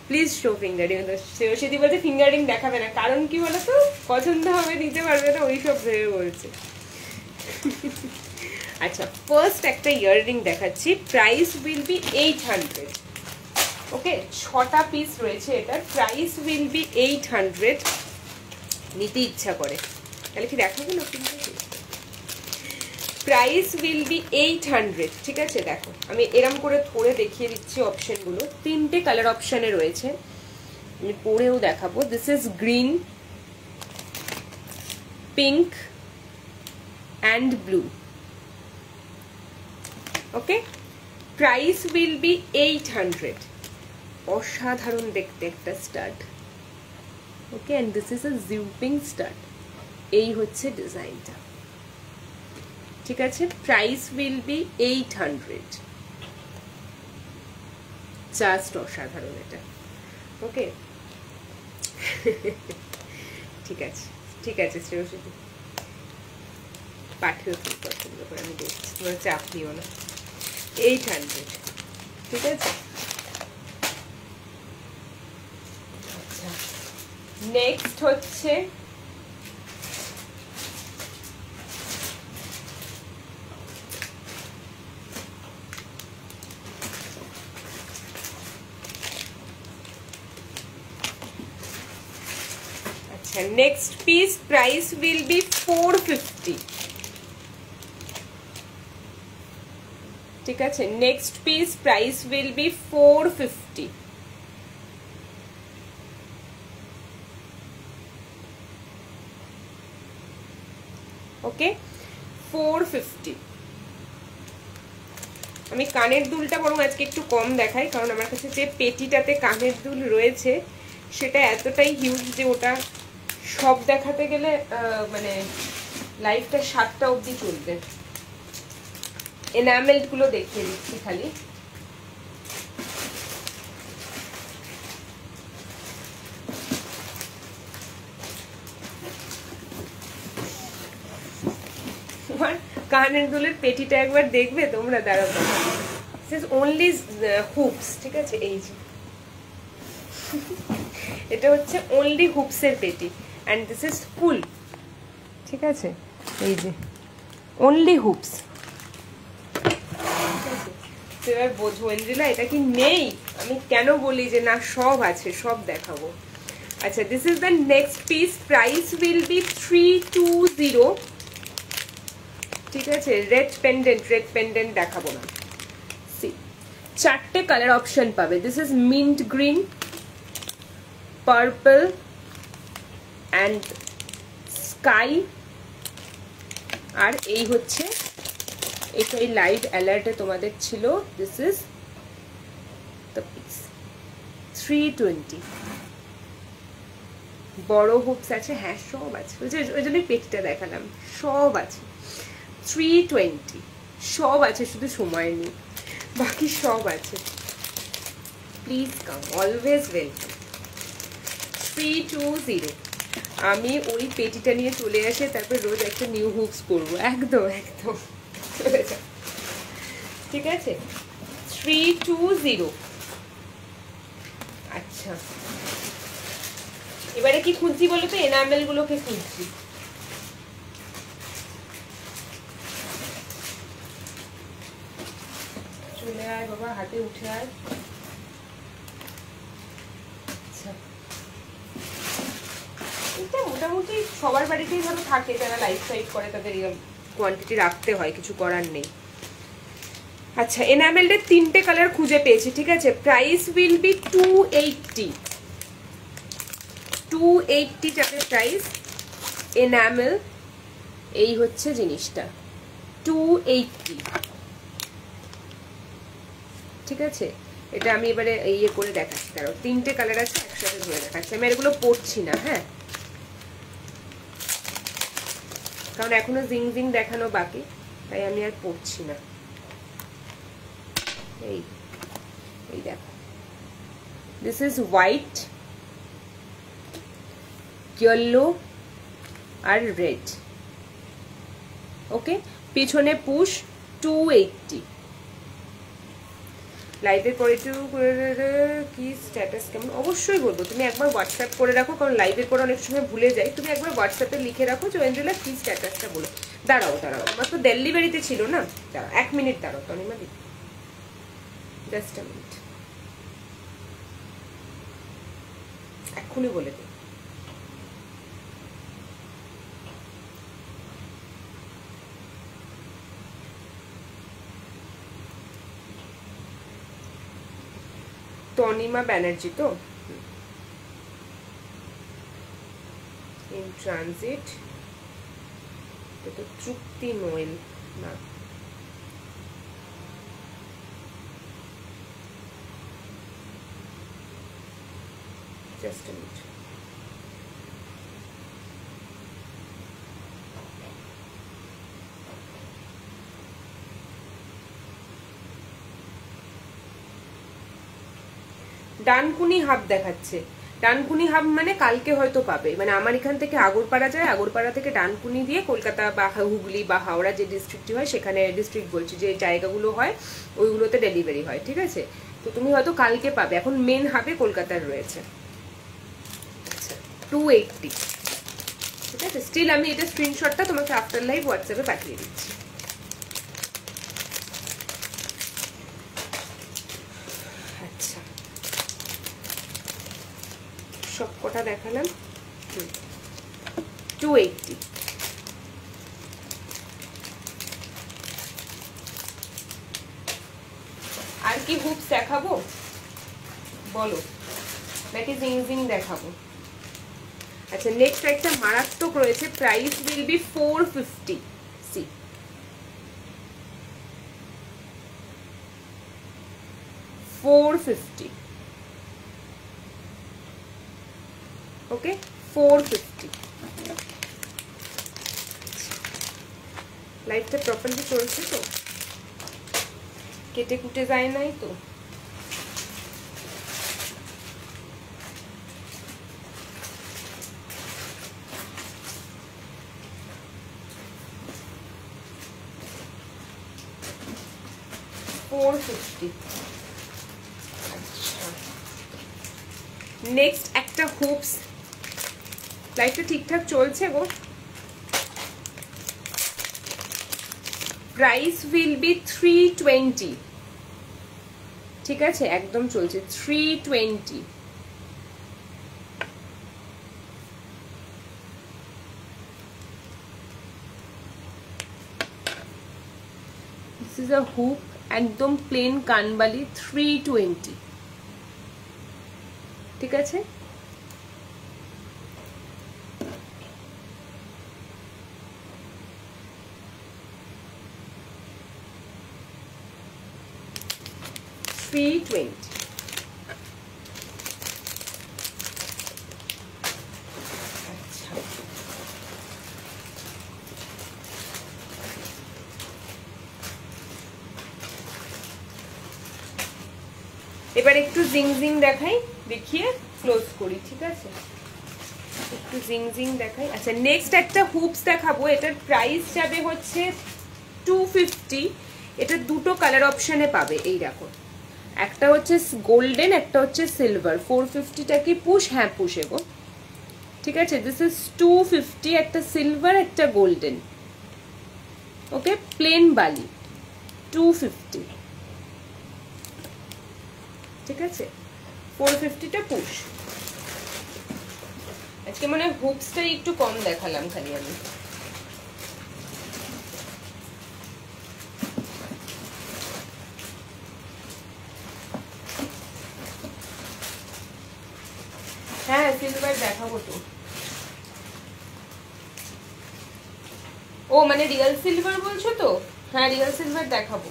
Please show fingering. সেদি বলছে ফিঙ্গারিং দেখাবে না, কারণ কি বলতো পছন্দ হবে দিতে পারবে না ওইসব ভেবে বলছে। আচ্ছা ফার্স্ট একটা ইয়াররিং দেখাচ্ছি, প্রাইস উইল বি 800। ওকে 6টা পিস রয়েছে, এটার প্রাইস উইল বি 800। নিতে ইচ্ছা করে তাহলে কি দেখাবো না? প্রাইস উইল বি 800, ঠিক আছে? দেখো আমি এরম করে ধরে দেখিয়ে দিচ্ছি অপশনগুলো, 3টে কালার অপশনে রয়েছে, আমি পরেও দেখাবো। This is green, pink and blue. Okay price will be 800। অসাধারণ দেখতে একটা stud. Okay and this is a zipping stud. এই হচ্ছে ডিজাইনটা, ঠিক আছে? Price will be 800। জাস্ট অসাধারণ এটা। ওকে ঠিক আছে ঠিক আছে শ্রেয়সী পাঠিও তুমি পছন্দ করে, আমি দেখছি, তোমার চাপ নিও না। 800, ঠিক আছে? আচ্ছা নেক্সট হচ্ছে next piece, price will be 450, ঠিক আছে? next piece price will be 450। ওকে 450। আমি কানের দুলটা বরং আজকে একটু কম দেখাই, কারণ আমার কাছে যে পেটিটাতে কানের দুল রয়েছে সেটা এতটাই হিউজ যে ওটা সব দেখাতে গেলে মানে লাইফটা 7টা অবধি চলবে। এনামেলড গুলো দেখিয়ে দিচ্ছি খালি। কানের দুলের পেটিটা একবার দেখবে তোমরা, দাঁড়াও। দিস ইজ অনলি হুপস, ঠিক আছে? এই যে এটা হচ্ছে অনলি হুপস এর পেটি অ্যান্ড দিস ইজ ফুল, ঠিক আছে? এই যে অনলি হুপস। এবার বোঝো এঞ্জেলা এটা কি নেই? আমি কেন বলি যে না সব আছে, সব দেখাবো। আচ্ছা this is the next piece, price will be 320, ঠিক আছে? রেড পেন্ডেন্ট দেখাবো না। সি 4টে কালার অপশন পাবে। This is mint green, purple and sky, আর এই হচ্ছে এটাই লাইভ অ্যালার্টে তোমাদের ছিল। This is the piece 320। বড় হুপস আছে, হ্যাঁ সব আছে, ওই জন্যই পেটটা দেখালাম, সব আছে। 320 সব আছে, শুধু সময় নেই, বাকি সব আছে। Please come, always welcome. 320। আমি ওই পেটিটা নিয়ে চলে আসে তারপর রোজ একটা নিউ হুপস করবো, একদম একদম ঠিক আছে? 320। আচ্ছা আচ্ছা এবারে কি খুঁজছি বলো তো, এনামেল গুলোকে খুঁজছি। চলে আয় বাবা, হাতে উঠে আয়। আচ্ছা এটা মোটামুটি সবার বাড়িতেই ধরো থাকে, যারা লাইফ সাইড করে তাদের কোয়ান্টিটি রাখতে হয়, কিছু করার নেই। আচ্ছা এনামেলডের 3টে কালার খুঁজে পেয়েছি, ঠিক আছে। প্রাইস উইল বি 280, 280 যাবে প্রাইস। এনামেল এই হচ্ছে জিনিসটা 280, ঠিক আছে। এটা আমি এবারে ইয়ে করে দেখাচ্ছি, তারও 3টে কালার আছে একসাথে ধরে দেখাচ্ছি। আমি এগুলো পরছি না, হ্যাঁ, কারণ এখনো জিং জিং দেখানো বাকি, তাই আমি আর পরছি না। এই এই দেখো, দিস ইজ হোয়াইট, ইয়েলো আর রেড, ওকে। পিছনে পুশ 280। লাইভের পরে একটু কি স্ট্যাটাস কেমন অবশ্যই বলবো, তুমি একবার হোয়াটসঅ্যাপ করে রাখো, কারণ লাইভের পরে অনেক সময় ভুলে যাই। তুমি একবার হোয়াটসঅ্যাপে লিখে রাখো যে ওয়েন্দ্রিলা কি স্ট্যাটাসটা বলো। দাঁড়াও দাঁড়াও, আমার তো ডেলিভারিতে ছিল না, দাঁড়াও 1 মিনিট দাঁড়াও তনিমা দি, জাস্ট আ মিনিট, এক্ষুনি বলে দিই। তনিমা ব্যানার্জি তো, ইন ট্রানজিট, এটা তো তৃপ্তি নোয়েল না, just a minute. Dankuni hub দেখাচ্ছে, ডানকুনি হাব মানে কালকে হয়তো পাবে, মানে আমার এখান থেকে আগরপাড়া যায়, আগরপাড়া থেকে ডানকুনি দিয়ে কলকাতা বা হুগলি বা হাওড়া যে ডিস্ট্রিক্টটি হয় সেখানে, ডিস্ট্রিক্ট বলছি যে জায়গাগুলো হয় ওইগুলোতে ডেলিভারি হয়, ঠিক আছে। তো তুমি হয়তো কালকে পাবে, এখন মেন হাবে কলকাতার রয়েছে। আচ্ছা 280, ঠিক আছে। স্টিল আমি এটা স্ক্রিনশটটা তোমাকে আফটার লাইভ হোয়াটসঅ্যাপে পাঠিয়ে দিচ্ছি। আচ্ছা সব কটা দেখালাম, 280। আর কি হুপস দেখাবো বলো, নাকি জিং জিং দেখাবো? আচ্ছা নেক্সট একটা মারাত্মক রয়েছে, প্রাইস উইল বি 450। সি 450, ওকে 450। লাইটটা প্রপারলি চলছে তো, কেটে কুটে যায় নাই তো? নেক্সট একটা হুপস, লাইটটা ঠিকঠাক চলছে গো। প্রাইস উইল বি 320, ঠিক আছে, একদম চলছে 320। দিস ইজ আ হুপ, একদম প্লেন কানবালি, 320, ঠিক আছে। এবার একটু জিং জিং দেখাই, দেখিয়ে ক্লোজ করি, ঠিক আছে। একটু জিং জিং দেখাই। আচ্ছা নেক্সট একটা হুপস দেখাবো, এটার প্রাইস যাবে হচ্ছে 250। এটা দুটো কালার অপশনে পাবে, এই দেখো, একটা হচ্ছে গোল্ডেন, একটা হচ্ছে সিলভার। 450টা কি পুশ? হ্যাঁ পুশ গো, ঠিক আছে। দিস ইজ 250, একটা সিলভার একটা গোল্ডেন। ওকে, প্লেন বালি 250, ঠিক আছে। 450টা পুশ। আজকে মানে হুপসটাই একটু কম দেখালাম খালি আমি। হ্যাঁ সিলভার দেখাবো তো। ও মানে রিয়েল সিলভার বলছো তো? হ্যাঁ রিয়েল সিলভার দেখাবো।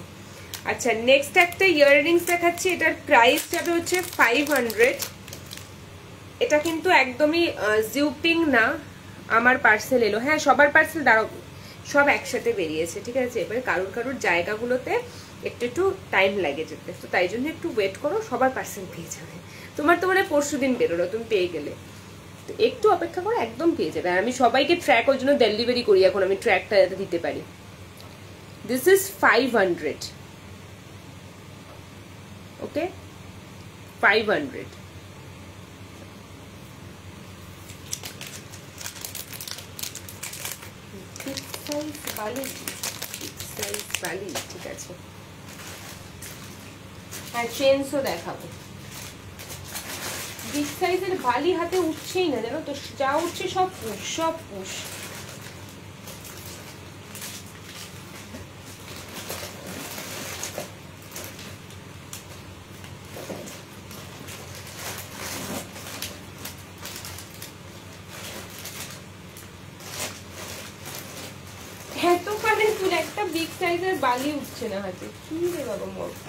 আচ্ছা নেক্সট একটা ইয়াররিংস দেখাচ্ছি, এটার প্রাইস যাবে হচ্ছে 500। এটা কিন্তু একদমই জিউপিং না, আমার পার্সেল এলো। হ্যাঁ সবার পার্সেল দাঁড়াও, সব একসাথে বেরিয়েছে, ঠিক আছে। এবারে কারুর কারুর জায়গাগুলোতে একটু একটু টাইম লাগে যেতে, তো তাই জন্য একটু ওয়েট করো, সবার পার্সেল পেয়ে যাবে। তোমার তো মানে পরশু দিন বেরোলো, তুমি পেয়ে গেলে, তো একটু অপেক্ষা করো, একদম পেয়ে যাবে। আর আমি সবাইকে ট্র্যাক ওর জন্য ডেলিভারি করি, এখন আমি ট্র্যাকটা দিতে পারি। দিস ইজ 500, ওকে 500। বালি, ঠিক আছে। হ্যাঁ চেনসও দেখাবো। বিগ সাইজের বালি হাতে উঠছেই না জানো তো, যা উঠছে সব পুশ, সব পুশ। এত কানেরফুল, একটা বিগ সাইজের বালি উঠছে না হাতে, কি রে বাবা মর্ক।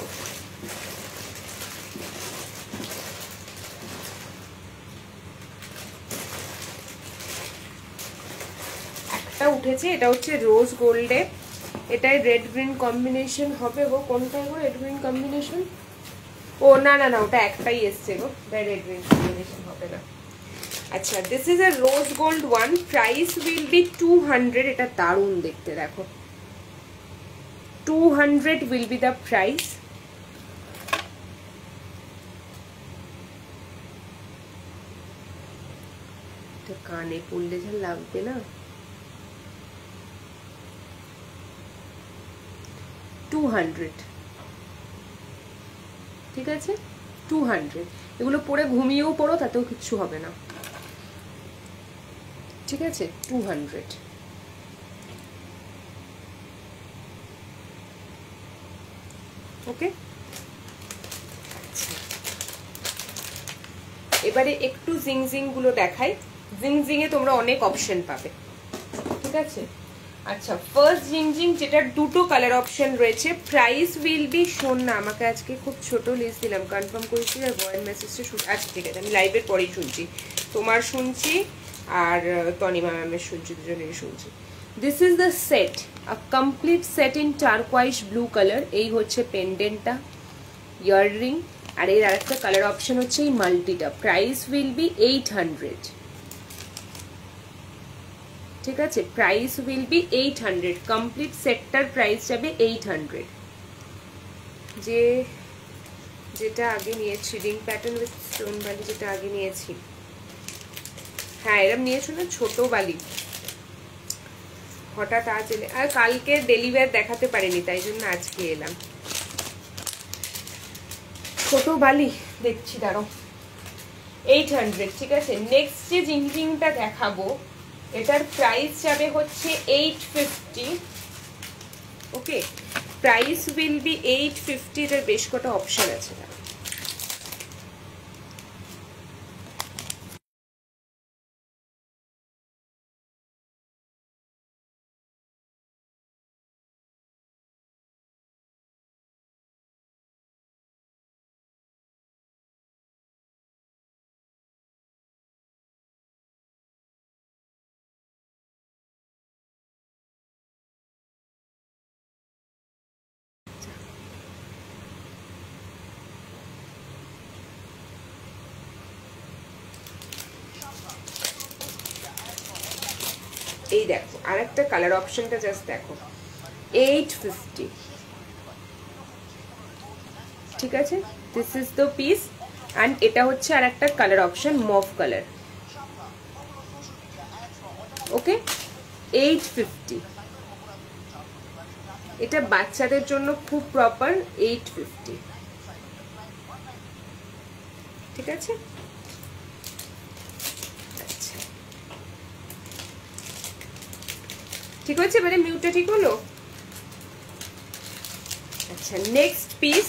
একটা উঠেছে, এটা হচ্ছে রোজ গোল্ডে, এটাই রেড গ্রিন কম্বিনেশন হবে গো। কোনটাই গো রেড গ্রিন কম্বিনেশন? ও না না না, ওটা একটাই এসছে গো, তাই রেড গ্রিন কম্বিনেশন হবে না। আচ্ছা this is a rose gold one, price will B 200। এটা দারুণ দেখতে, দেখো 200 will be the price. তো কানে পড়লে যা লাগবে না। 200, ঠিক আছে 200। এগুলো পরে ঘুমিয়েও পড়ো, তাতেও কিচ্ছু হবে না, ঠিক আছে 200। ওকে এবারে একটু জিংজিং গুলো দেখাই। জিংজিং এ তোমরা অনেক অপশন পাবে, ঠিক আছে। আচ্ছা ফার্স্ট জিংজিং, যেটার দুটো কালার অপশন রয়েছে। প্রাইস উইল বি, শোন না আমাকে আজকে খুব ছোট লিস্ট দিলাম, কনফার্ম করেছি আর ভয়েস মেসেজটা শুনছি। আচ্ছা ঠিক আছে, আমি লাইভের পরেই শুনছি, তোমার শুনছি আর তনিমা ম্যামের শুনছি, দুজনেরই শুনছি। This is the set, a complete set in turquoise blue colour. এই হচ্ছে পেন্ডেন্টটা, ইয়াররিং, আর এর আরেকটা কালার অপশন হচ্ছে এই মাল্টিটা। প্রাইস উইল বি 800, ঠিক আছে। প্রাইস উইল বি 800, কমপ্লিট সেটটার প্রাইস যাবে 800। যেটা আগে নিয়েছি রিং প্যাটার্ন উইথ স্টোন বালি, যেটা আগে নিয়েছি, হ্যাঁ এরকম নিয়েছো না ছোট বালি, হঠাৎ আজ এলে। আর কালকে ডেলিভার দেখাতে পারিনি, তাই জন্য আজকে এলাম। ছোট বালি দেখছি, দাঁড়ো 800, ঠিক আছে। নেক্সট যে জিংজিংটা দেখাবো, এটার প্রাইস যাবে হচ্ছে 850, ওকে। Price will B 850। এটার বেশ কটা অপশন আছে, এই দেখো আরেকটা কালার অপশনটা জাস্ট দেখো, 850। ঠিক আছে, this is the piece. And এটা হচ্ছে আর একটা কালার অপশন, মভ কালার। ওকে, 850। এটা বাচ্চাদের জন্য খুব প্রপার, 850। ঠিক আছে, আচ্ছা ঠিক হচ্ছে, মানে মিউটটা ঠিক হলো। আচ্ছা, নেক্সট পিস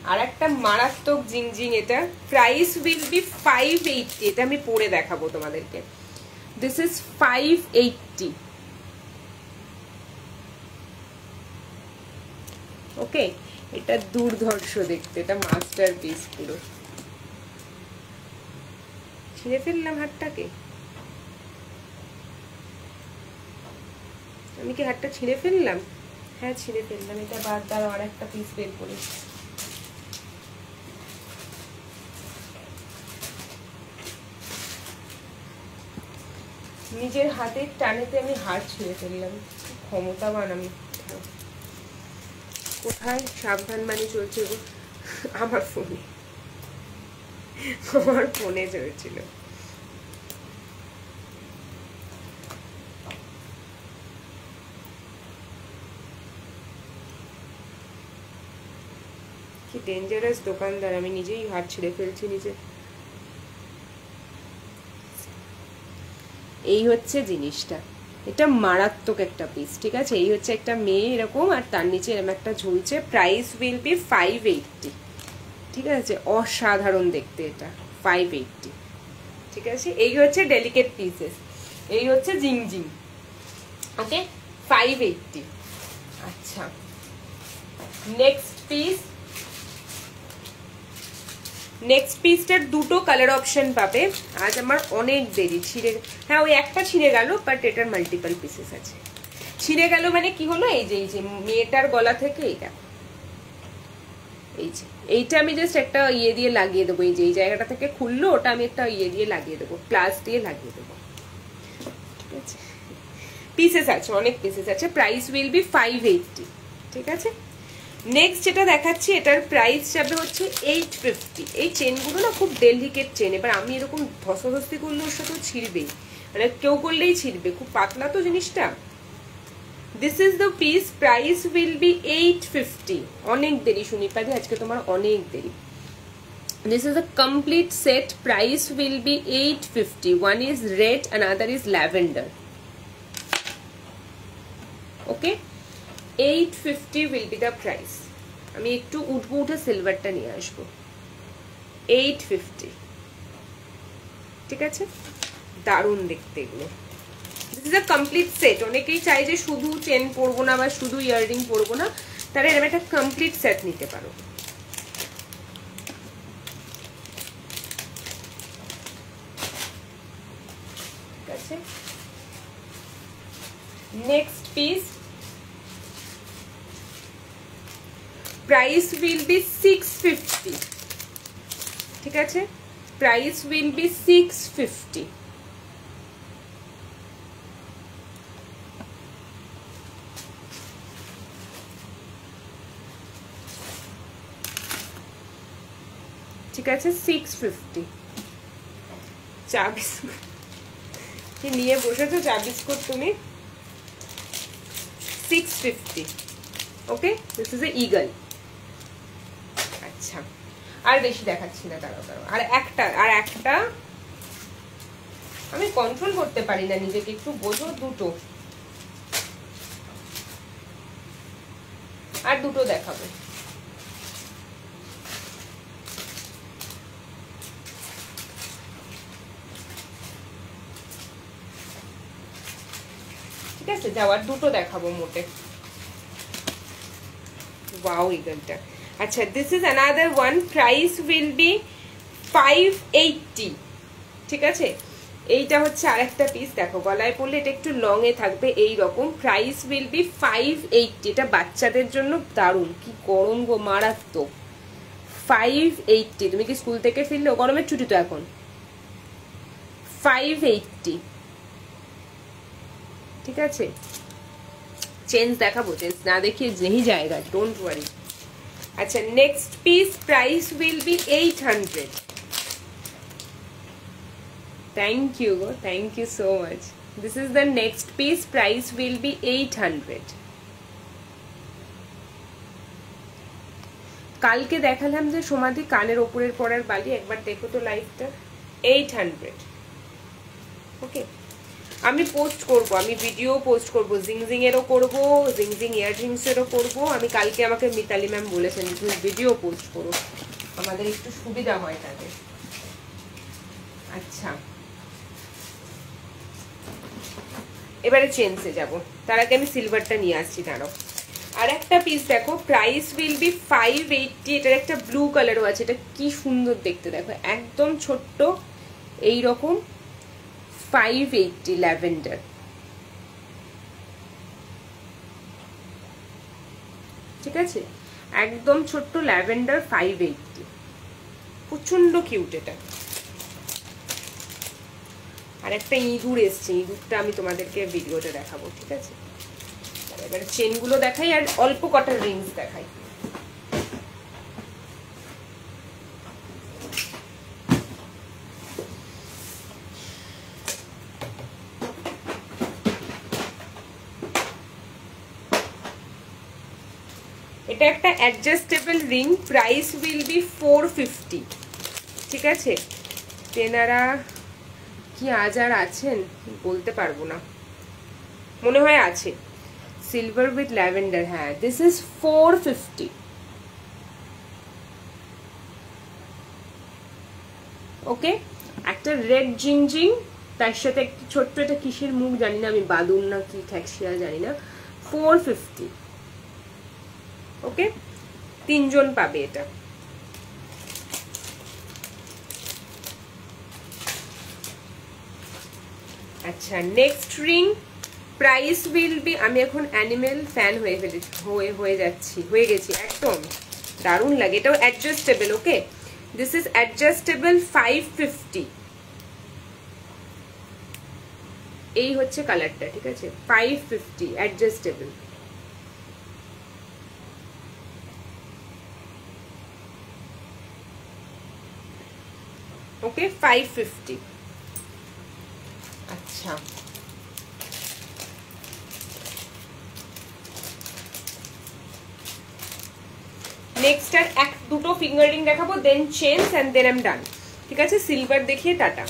আর একটা মারাত্মক জিংজিং। এটা প্রাইস উইল বি 580। এটা আমি পরে দেখাবো তোমাদেরকে। This is 580। ওকে, এটা দুর্ধর্ষ দেখতে, এটা মাস্টার পিস পুরো। ছিঁড়ে ফেললাম হাতটাকে, আমি কি হাতটা ছিঁড়ে ফেললাম? হ্যাঁ ছিঁড়ে ফেললাম। এটা বাদ দাও, আর একটা পিস বের করি। নিজের হাতের টানেতে আমি হাত ছিঁড়ে ফেললাম, ক্ষমতাবান আমি। কোথায় সাবধান মানে চলছে গো? আমার ফোনে, আমার ফোনে চলছিল। কি ডেঞ্জারাস দোকানদার, আমি নিজেই হাত ছিঁড়ে ফেলছি নিজে। এই হচ্ছে জিনিসটা, এটা মারাত্মক একটা পিস। ঠিক আছে, এই হচ্ছে একটা মেয়ে এরকম, আর তার নিচে এরকম একটা ঝুলছে। Price will B 580। ঠিক আছে, অসাধারণ দেখতে এটা, 580। ঠিক আছে, এই হচ্ছে ডেলিকেট পিসেস, এই হচ্ছে জিংজিং। ওকে, 580। আচ্ছা, নেক্সট পিস। নেক্সট পিসটার দুটো কালার অপশন পাবে। আজ আমার অনেক দেরি, ছিঁড়ে, হ্যাঁ ওই একটা ছিঁড়ে গেল, বাট এটার মাল্টিপল পিসেস আছে। ছিঁড়ে গেল মানে কি হলো, এই যে মেয়েটার গলা থেকে এইটা, এই যে এইটা আমি জাস্ট একটা ইয়ে দিয়ে লাগিয়ে দেবো। এই যে এই জায়গাটা থেকে খুললো, ওটা আমি একটা ইয়ে দিয়ে লাগিয়ে দেবো, প্লাস দিয়ে লাগিয়ে দেবো। ঠিক আছে, পিসেস আছে, অনেক পিসেস আছে। Price will B 580। ঠিক আছে, নেক্সট যেটা দেখাচ্ছি, এটার প্রাইস যাবে হচ্ছে 850। এই চেনগুলো না খুব ডেলিকেট চেন। এবার আমি এরকম ধস্তাধস্তি করলে ওর সাথে ছিঁড়বেই, মানে কেউ করলেই ছিঁড়বে, খুব পাতলা তো জিনিসটা। This is the piece, price will B 850। অনেক দেরি সুনিপাদি, আজকে তোমার অনেক দেরি। This is a complete set. Price will be 850. One is red, another is lavender. Okay, 850 will be the price. আমি একটু উঠবো, উঠে সিলভারটা নিয়ে আসবো। 850। ঠিক আছে, দারুণ দেখতে এগুলো। This is a complete set. অনেকেই চাই যে শুধু চেন পরবো না বা শুধু ইয়াররিং পরবো না, তারা এরকম একটা কমপ্লিট সেট নিতে পারো। ঠিক আছে, next piece. Price will B 650। ঠিক আছে, প্রাইস উইল বি 650। ঠিক আছে, 650। চা বিস্কুট কি নিয়ে বসেছো? চা বিস্কুট তুমি? 650। ওকে, দিস ইজ এ ঈগল। আচ্ছা, আর বেশি দেখাচ্ছি না, দাঁড়াও দাঁড়াও। আর একটা আমি কন্ট্রোল করতে পারি না নিজেকে, একটু বোঝো। দুটো, আর দুটো দেখাবো। ঠিক আছে, যাওয়ার দুটো দেখাবো মোটে। ওয়াও, ঈগলটা। আচ্ছা, this is another one. Price will B 580। ঠিক আছে, এইটা হচ্ছে আর একটা পিস। দেখো গলায় পড়লে এটা একটু লং এ থাকবে এই রকম। Price will B 580। এটা বাচ্চাদের জন্য দারুণ। কি গরম গো, মারাত্মক। 580। তুমি কি স্কুল থেকে ফিরলে? গরমের ছুটি তো এখন। 580। ঠিক আছে, চেঞ্জ দেখাবো, চেঞ্জ না দেখিয়ে নেই জায়গা, ডোন্ট ওয়ারি। আচ্ছা, next piece price will be 800. Thank you so much. This is the next piece, price will be 800. কালকে দেখালাম যে সমাধি কানের ওপরের পরার বালি, একবার দেখো তো লাইভটা. 800. ওকে, আমি পোস্ট করব, আমি ভিডিও পোস্ট করব, জিংজিং এরও করব, জিংজিং ইয়াররিংস এরও করব. আমি কালকে, আমাকে মিতালি ম্যাম বলেছেন তুমি ভিডিও পোস্ট করো, আমাদের একটু সুবিধা হয় তাদের. আচ্ছা, এবারে চেঞ্জে যাব, তার আগে আমি সিলভারটা নিয়ে আসছি, দাঁড়াও. আর একটা পিস দেখো, প্রাইস উইল বি 580. এটার একটা ব্লু কালারও আছে, এটা কি সুন্দর দেখতে, দেখো একদম ছোট্ট এইরকম. 580 ল্যাভেন্ডার. ঠিক আছে, একদম ছোট্ট ল্যাভেন্ডার 580. প্রচন্ড কিউট এটা. আর একটা ইঁদুর এসছে, ইঁদুরটা আমি তোমাদেরকে ভিডিওতে দেখাবো. ঠিক আছে, এবার চেনগুলো দেখাই আর অল্প কটা রিংস দেখাই. এটা একটা adjustable ring, price will be 450. ঠিক আছে, তেনারা কি আজ আর আছেন বলতে পারবো না, মনে হয় আছে. সিলভার উইথ ল্যাভেন্ডার, হ্যাঁ, দিস ইজ 450. ওকে, একটা রেড জিংজিং, তার সাথে একটা ছোট্ট, একটা কিসের মুখ জানি না আমি, বাদুর না কি ঠ্যাকশিয়া জানি না. 450. ওকে, তিনজন পাবে এটা. আচ্ছা, next ring price will B, আমি এখন অ্যানিমেল ফ্যান হয়ে গেছি একদম, দারুণ লাগে. এটাও adjustable. Okay, this is adjustable 550. এই হচ্ছে কালারটা. ঠিক আছে, 550 অ্যাডজাস্টেবল. ওকে, 550. আচ্ছা, নেক্সট আর দুটো ফিঙ্গার রিং দেখাবো, then chains and then I am done. ঠিক আছে, সিলভার দেখিয়ে টাটা.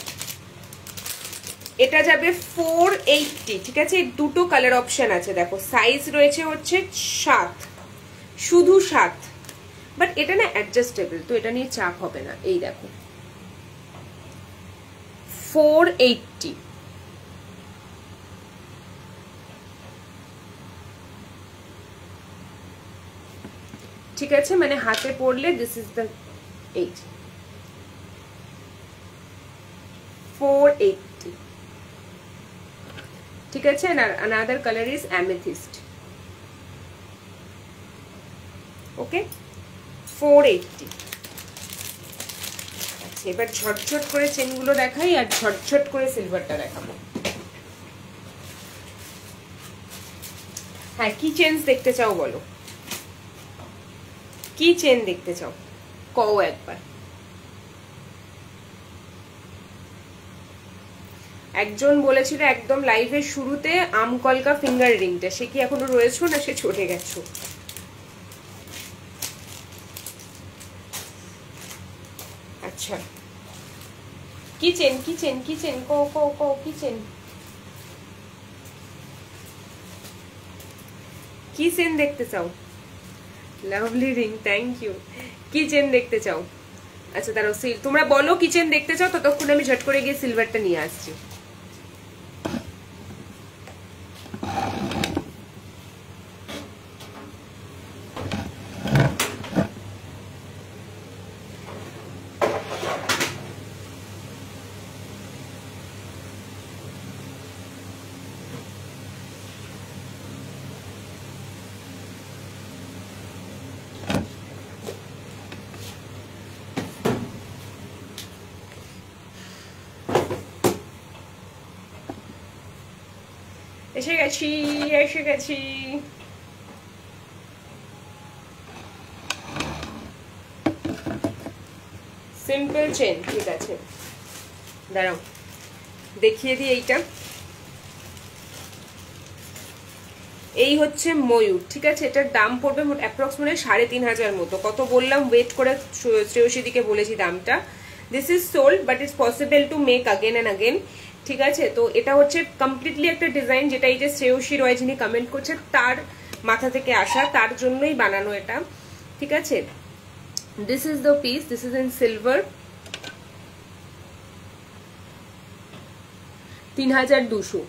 এটা যাবে 480. ঠিক আছে, দুটো কালার অপশন আছে, দেখো সাইজ রয়েছে হচ্ছে 7, শুধু 7, বাট এটা না অ্যাডজাস্টেবল, তো এটা নিয়ে চাপ হবে না. এই দেখো 480. ঠিক আছে, মানে হাতে পড়লে দিস ইজ দ্য 8. 480. ঠিক আছে, and another color is amethyst. Okay, 480. আচ্ছা, এবার ঝটঝট করে চেনগুলো দেখাই আর ঝটঝট করে সিলভারটা দেখাবো. হ্যাঁ, কি চেন দেখতে চাও বলো, কি চেন দেখতে চাও কও একবার. একজন বলেছিল একদম লাইভের শুরুতে আমকলকা ফিঙ্গার রিংটা, সে কি এখনো রয়েছো না সে চলে গেছো? আচ্ছা, কি চেন কও কি চেন, কি চেন দেখতে চাও? Lovely ring, thank you. কি চেন দেখতে চাও? আচ্ছা দাঁড়াও, তোমরা বলো কি চেন দেখতে চাও, ততক্ষণ আমি ঝট করে গিয়ে সিলভারটা নিয়ে আসছি. এসে গেছি. সিম্পল চেন, ঠিক আছে দাঁড়াও দেখিয়ে দিই। এইটা এই হচ্ছে ময়ূর, ঠিক আছে। এটার দাম পড়বে অ্যাপ্রক্সিমেটলি 3,500 মতো। কত বললাম, ওয়েট করে শ্রেয়সীদিকে বলেছি দামটা। This is sold but it's possible to make again and again, ঠিক আছে। তো এটা হচ্ছে কমপ্লিটলি একটা ডিজাইন যেটা এই যে শ্রেয়সী রয় যিনি কমেন্ট করছে তার মাথা থেকে আসা, তার জন্যই বানানো এটা, ঠিক আছে। This is the piece, this is in silver, 3,200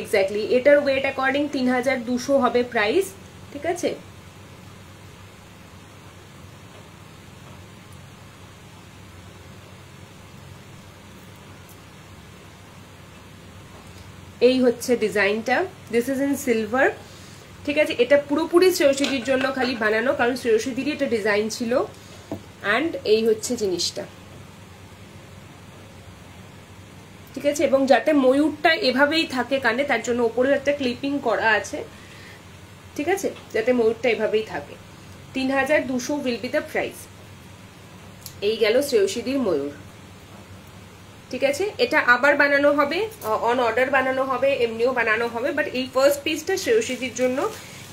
exactly. এটার ওয়েট অ্যাকর্ডিং 3,200 হবে প্রাইস, ঠিক আছে। এই হচ্ছে ডিজাইনটা, দিস ইজ ইন সিলভার, ঠিক আছে। এটা পুরোপুরি শ্রেয়সীদির জন্য খালি বানানো, কারণ শ্রেয়সীদিরই এটা ডিজাইন ছিল। অ্যান্ড এই হচ্ছে জিনিসটা, ঠিক আছে। এবং যাতে ময়ূরটা এভাবেই থাকে কানে, তার জন্য ওপরে একটা ক্লিপিং করা আছে, ঠিক আছে, যাতে ময়ূরটা এভাবেই থাকে। 3,200 উইল বি দ্য প্রাইস। এই গেল শ্রেয়সীদির ময়ূর, ঠিক আছে। এটা আবার বানানো হবে, অন অর্ডার বানানো হবে, এমনিও বানানো হবে, বাট এই ফার্স্ট পিসটা শ্রেয়সীদির জন্য,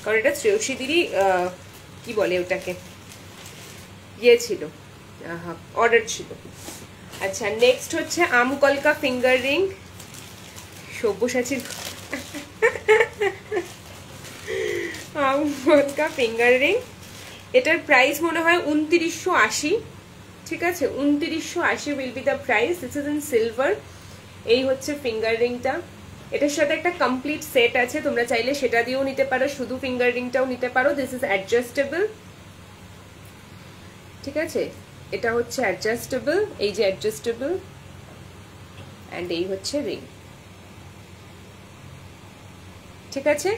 কারণ এটা শ্রেয়সীদিরই কি বলে ওটাকে, ইয়ে ছিল, অর্ডার ছিল। আচ্ছা, নেক্সট হচ্ছে আমকলকা ফিঙ্গার রিং, সব্যসাচীর আমকলকা ফিঙ্গার রিং। এটার প্রাইস মনে হয় 2980, ঠিক আছে। 2980 will be the price. This is in silver. এই হচ্ছে ফিঙ্গার রিংটা, এটার সাথে একটা কমপ্লিট সেট আছে, তোমরা চাইলে সেটা দিয়েও নিতে পারো, শুধু ফিঙ্গার রিংটাও নিতে পারো। দিস ইজ অ্যাডজাস্টেবল, ঠিক আছে। এটা হচ্ছে অ্যাডজাস্টেবল, এই যে অ্যাডজাস্টেবল, অ্যান্ড এই হচ্ছে রিং, ঠিক আছে।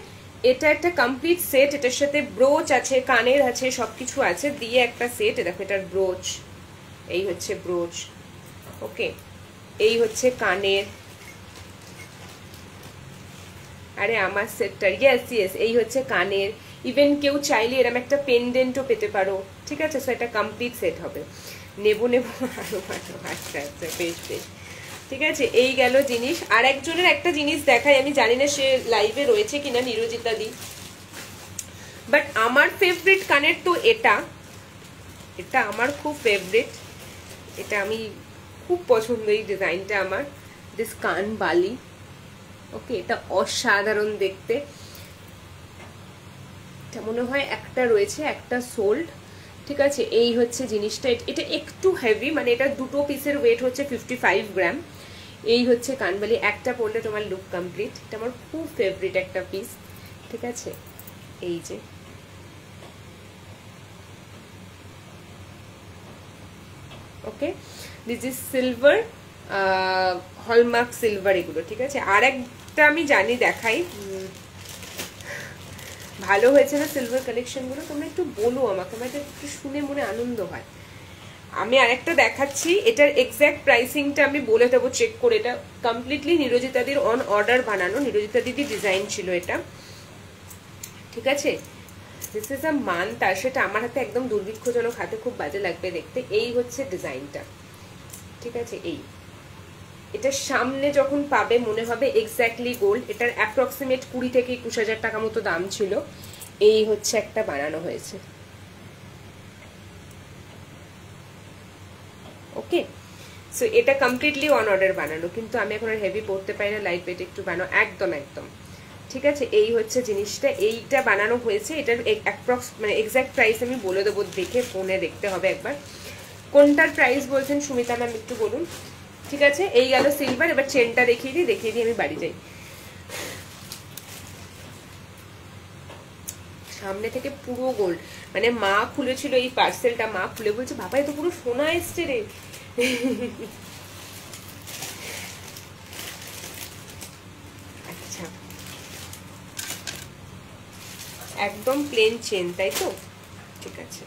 এটা একটা কমপ্লিট সেট, এটার সাথে ব্রোচ আছে, কানের আছে, সবকিছু আছে দিয়ে একটা সেট। দেখো এটার ব্রোচ, এই হচ্ছে ব্রোচ, ওকে। এই হচ্ছে কানের, আরে আমার সেটটা, ইয়েস ইয়েস, এই হচ্ছে কানের। ইভেন কেউ চাইলে এরকম একটা পেন্ডেন্টও পেতে পারো, ঠিক আছে। সো এটা কমপ্লিট সেট হবে। নেবো নেবো আরো আরো, আচ্ছা আচ্ছা, বেশ বেশ, ঠিক আছে। এই গেল জিনিস। আর একজনের একটা জিনিস দেখাই, আমি জানি না সে লাইভে রয়েছে কিনা, নিরজিতা দি, বাট আমার ফেভারিট কানের তো এটা, এটা আমার খুব ফেভারিট, এটা আমি খুব পছন্দ, এই ডিজাইনটা আমার। দিস কান বালি, ওকে, এটা অসাধারণ দেখতে। এটা মনে হয় একটা রয়েছে, একটা সোল্ড, ঠিক আছে। এই হচ্ছে জিনিসটা, এটা একটু হেভি, মানে এটা দুটো পিসের ওয়েট হচ্ছে 55 গ্রাম। এই হচ্ছে কানবালি, একটা পরলে তোমার লুক কমপ্লিট। এটা আমার খুব ফেভারিট একটা পিস, ঠিক আছে। এই যে okay, this is silver, hallmark silver এগুলো, ঠিক আছে। আর একটা আমি জানি, দেখাই, ভালো হয়েছে না সিলভার কালেকশনগুলো, তোমরা একটু বলো আমাকে, আমার একটু শুনে মনে আনন্দ হয়। আমি আরেকটা দেখাচ্ছি, এটার এক্স্যাক্ট প্রাইসিংটা আমি বলে দেবো চেক করে। এটা কমপ্লিটলি নিরজিতাদির অন অর্ডার বানানো, নিরজিতা দিদি ডিজাইন ছিল এটা, ঠিক আছে। দিস ইজ আ মান, তার সেটা আমার হাতে একদম দুর্ভিক্ষজনক, হাতে খুব বাজে লাগবে দেখতে। এই হচ্ছে ডিজাইনটা, ঠিক আছে। এই এটার সামনে যখন পাবে মনে হবে এক্স্যাক্টলি গোল্ড। এটার অ্যাপ্রক্সিমেট 20 থেকে 21,000 টাকা মতো দাম ছিল। এই হচ্ছে একটা বানানো হয়েছে, ওকে। সো এটা কমপ্লিটলি অন অর্ডার বানানো, কিন্তু আমি এখন আর হেভি পড়তে পারি না, লাইট ওয়েট একটু বানানো, একদম একদম, ঠিক আছে। এই হচ্ছে জিনিসটা, এইটা বানানো হয়েছে। এটার অ্যাপ্রক্স মানে এক্স্যাক্ট প্রাইস আমি বলে দেবো, দেখে ফোনে দেখতে হবে একবার। কোনটার প্রাইস বলছেন সুমিতা ম্যাম একটু বলুন, ঠিক আছে। এই গেল সিলভার। এবার চেনটা দেখিয়ে দিই আমি বাড়ি যাই। সামনে থেকে পুরো গোল্ড, মানে মা খুলেছিল এই পার্সেলটা, মা খুলে বলছে বাবা এ তো পুরো সোনা এসছে রে। আচ্ছা, একদম প্লেন চেন, তাই তো, ঠিক আছে।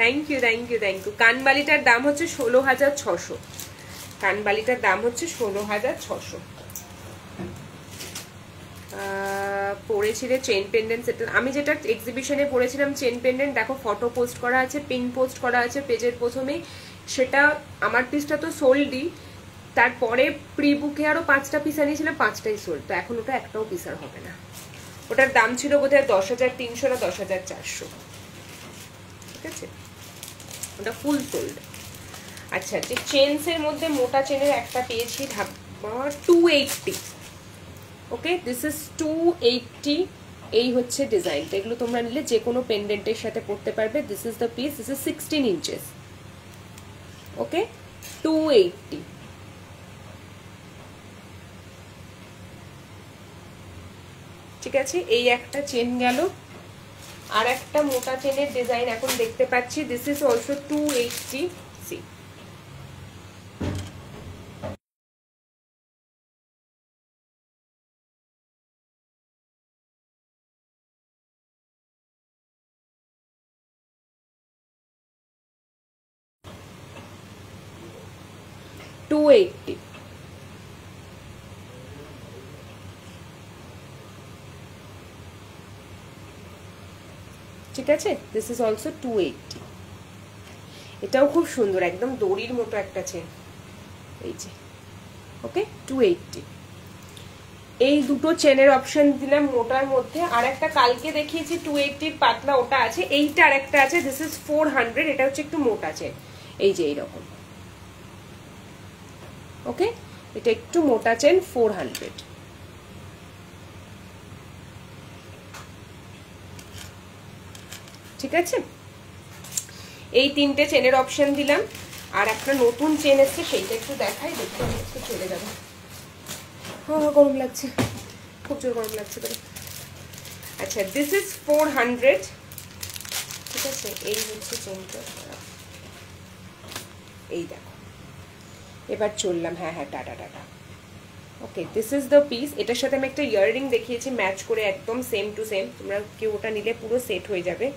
Thank you thank you thank you. কানবালিটার দাম হচ্ছে 16,600, কানবালিটার দাম হচ্ছে 16,600। পরেছিলে চেন পেন্ডেন্ট সেট, আমি যেটা এক্সিবিশনে পরেছিলাম চেন পেন্ডেন্ট, দেখো ফটো পোস্ট করা আছে, পিন পোস্ট করা আছে পেজের প্রথমেই, সেটা আমার পিসটা তো সোল্ডই, তারপরে প্রি বুকে আরো 5টা পিস আনিয়েছিলাম, 5টাই সোল্ড, তো এখন ওটা একটাও পিস আর হবে না। ওটার দাম ছিল বোধহয় 10,300 না 10,400, ঠিক আছে, ওটা ফুল সোল্ড। আচ্ছা, যে চেনসের মধ্যে মোটা চেনের একটা পেয়েছি 280, ওকে, দিস ইজ 280, এই হচ্ছে ডিজাইনটা, এগুলো তোমরা নিলে যে কোনো পেন্ডেন্টের সাথে পরতে পারবে। This is the piece, this is 16 inches, okay, 280। ঠিক আছে, এই একটা চেন গেল, আর একটা মোটা চেনের ডিজাইন এখন দেখতে পাচ্ছি, দিস ইজ অলসো 280, সি, ঠিক আছে, দিস ইজ অলসো 280, এটাও খুব সুন্দর, একদম দড়ির মতো একটা চেন, এই যে, ওকে, 280। এই দুটো চেনের অপশন দিলাম মোটার মধ্যে, আর একটা কালকে দেখিয়েছি 280 পাতলা, ওটা আছে, এইটা আর একটা আছে, দিস ইজ 400, এটা হচ্ছে একটু মোটা চেন, এই যে এইরকম, ওকে, এটা একটু মোটা চেন 400, ঠিক আছে। এই তিনটে চেনের অপশন দিলাম, আর একটা নতুন চেন এসছে, সেইটা একটু দেখাই, দেখতে একটু চলে যাবে, গরম লাগছে, খুব জোর গরম লাগছে করে। আচ্ছা, দিস ইজ 400, ঠিক আছে, এই হচ্ছে চেনটা, এই দেখো, এবার চললাম, হ্যাঁ হ্যাঁ, tata tata, okay, this is the piece. এটার সাথে আমি একটা ইয়াররিং দেখিয়েছি ম্যাচ করে, একদম সেম টু সেম, তোমরা কেউ ওটা নিলে পুরো সেট হয়ে যাবে।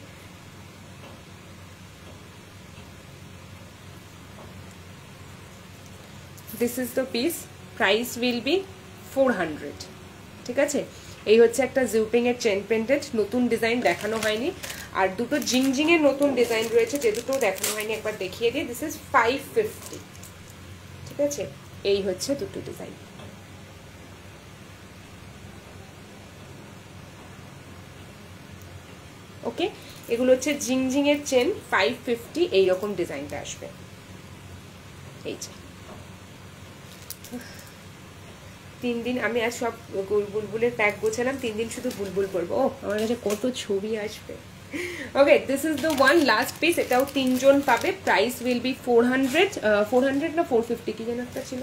This is the piece, price will B 400, ঠিক আছে। এই হচ্ছে একটা জিউপিং এর চেন পেন্ডেন্ট, নতুন ডিজাইন দেখানো হয়নি, আর দুটো জিংজিং এর নতুন ডিজাইন রয়েছে, যে দুটো দেখানো হয়নি একবার দেখিয়ে দিই। দিস ইজ 550, ঠিক আছে, এই হচ্ছে দুটো ডিজাইন, ওকে, এগুলো হচ্ছে জিংজিং এর চেন, 550, এইরকম ডিজাইনটা আসবে, এই যে। 3 দিন আমি আজ সব বুলবুলের প্যাক গোছালাম, 3 দিন শুধু বুলবুল করবো, ও আমার কাছে কত ছবি আসবে। Okay, this is the one last piece, এটাও 3 জন পাবে, প্রাইস উইল বি 400, 400 না 450 কি যেন একটা ছিল,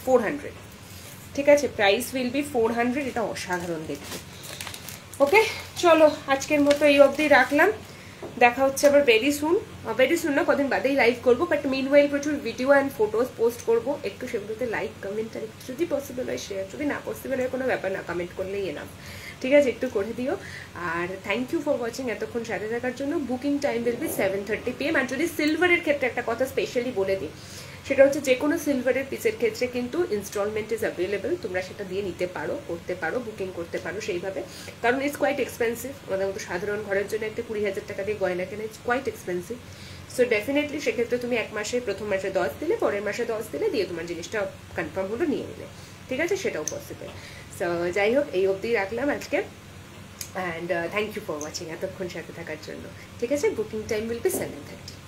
400, ঠিক আছে, প্রাইস উইল বি 400, এটা অসাধারণ দেখতে। ওকে, চলো আজকের মতো এই অবধি রাখলাম, দেখা হচ্ছে আবার ভেরি সুন না, কদিন বাদেই লাইভ করবো, বাট মিনওয়াইল প্রচুর ভিডিও অ্যান্ড ফটোজ পোস্ট করবো, একটু সেগুলোতে লাইক কমেন্ট আর একটু যদি পসিবল হয় শেয়ার, যদি না পসিবল হয় কোনো ব্যাপার না, কমেন্ট করলেই এনাফ, ঠিক আছে, একটু করে দিও। আর থ্যাংক ইউ ফর ওয়াচিং, এতক্ষণ সাথে থাকার জন্য। Booking time will be 7:30 PM, আর যদি সিলভারের ক্ষেত্রে একটা কথা স্পেশালি বলে দিই, সেটা হচ্ছে যে কোনো সিলভারের পিসের ক্ষেত্রে কিন্তু ইনস্টলমেন্ট ইজ অ্যাভেলেবল, তোমরা সেটা দিয়ে নিতে পারো, করতে পারো, বুকিং করতে পারো সেইভাবে, কারণ ইটস কোয়াইট এক্সপেন্সিভ, আমাদের মতো সাধারণ ঘরের জন্য একটা 20,000 টাকা দিয়ে গয়না কেনা it's quite expensive. So definitely সেক্ষেত্রে তুমি এক মাসে, প্রথম মাসে 10 দিলে, পরের মাসে 10 দিলে, দিয়ে তোমার জিনিসটা কনফার্ম হলো, নিয়ে নিলে, ঠিক আছে, সেটাও পসিবল। সো যাই হোক, এই অবধি রাখলাম আজকে, and thank you for watching, এতক্ষণ সাথে থাকার জন্য, ঠিক আছে। Booking time will be 7:30।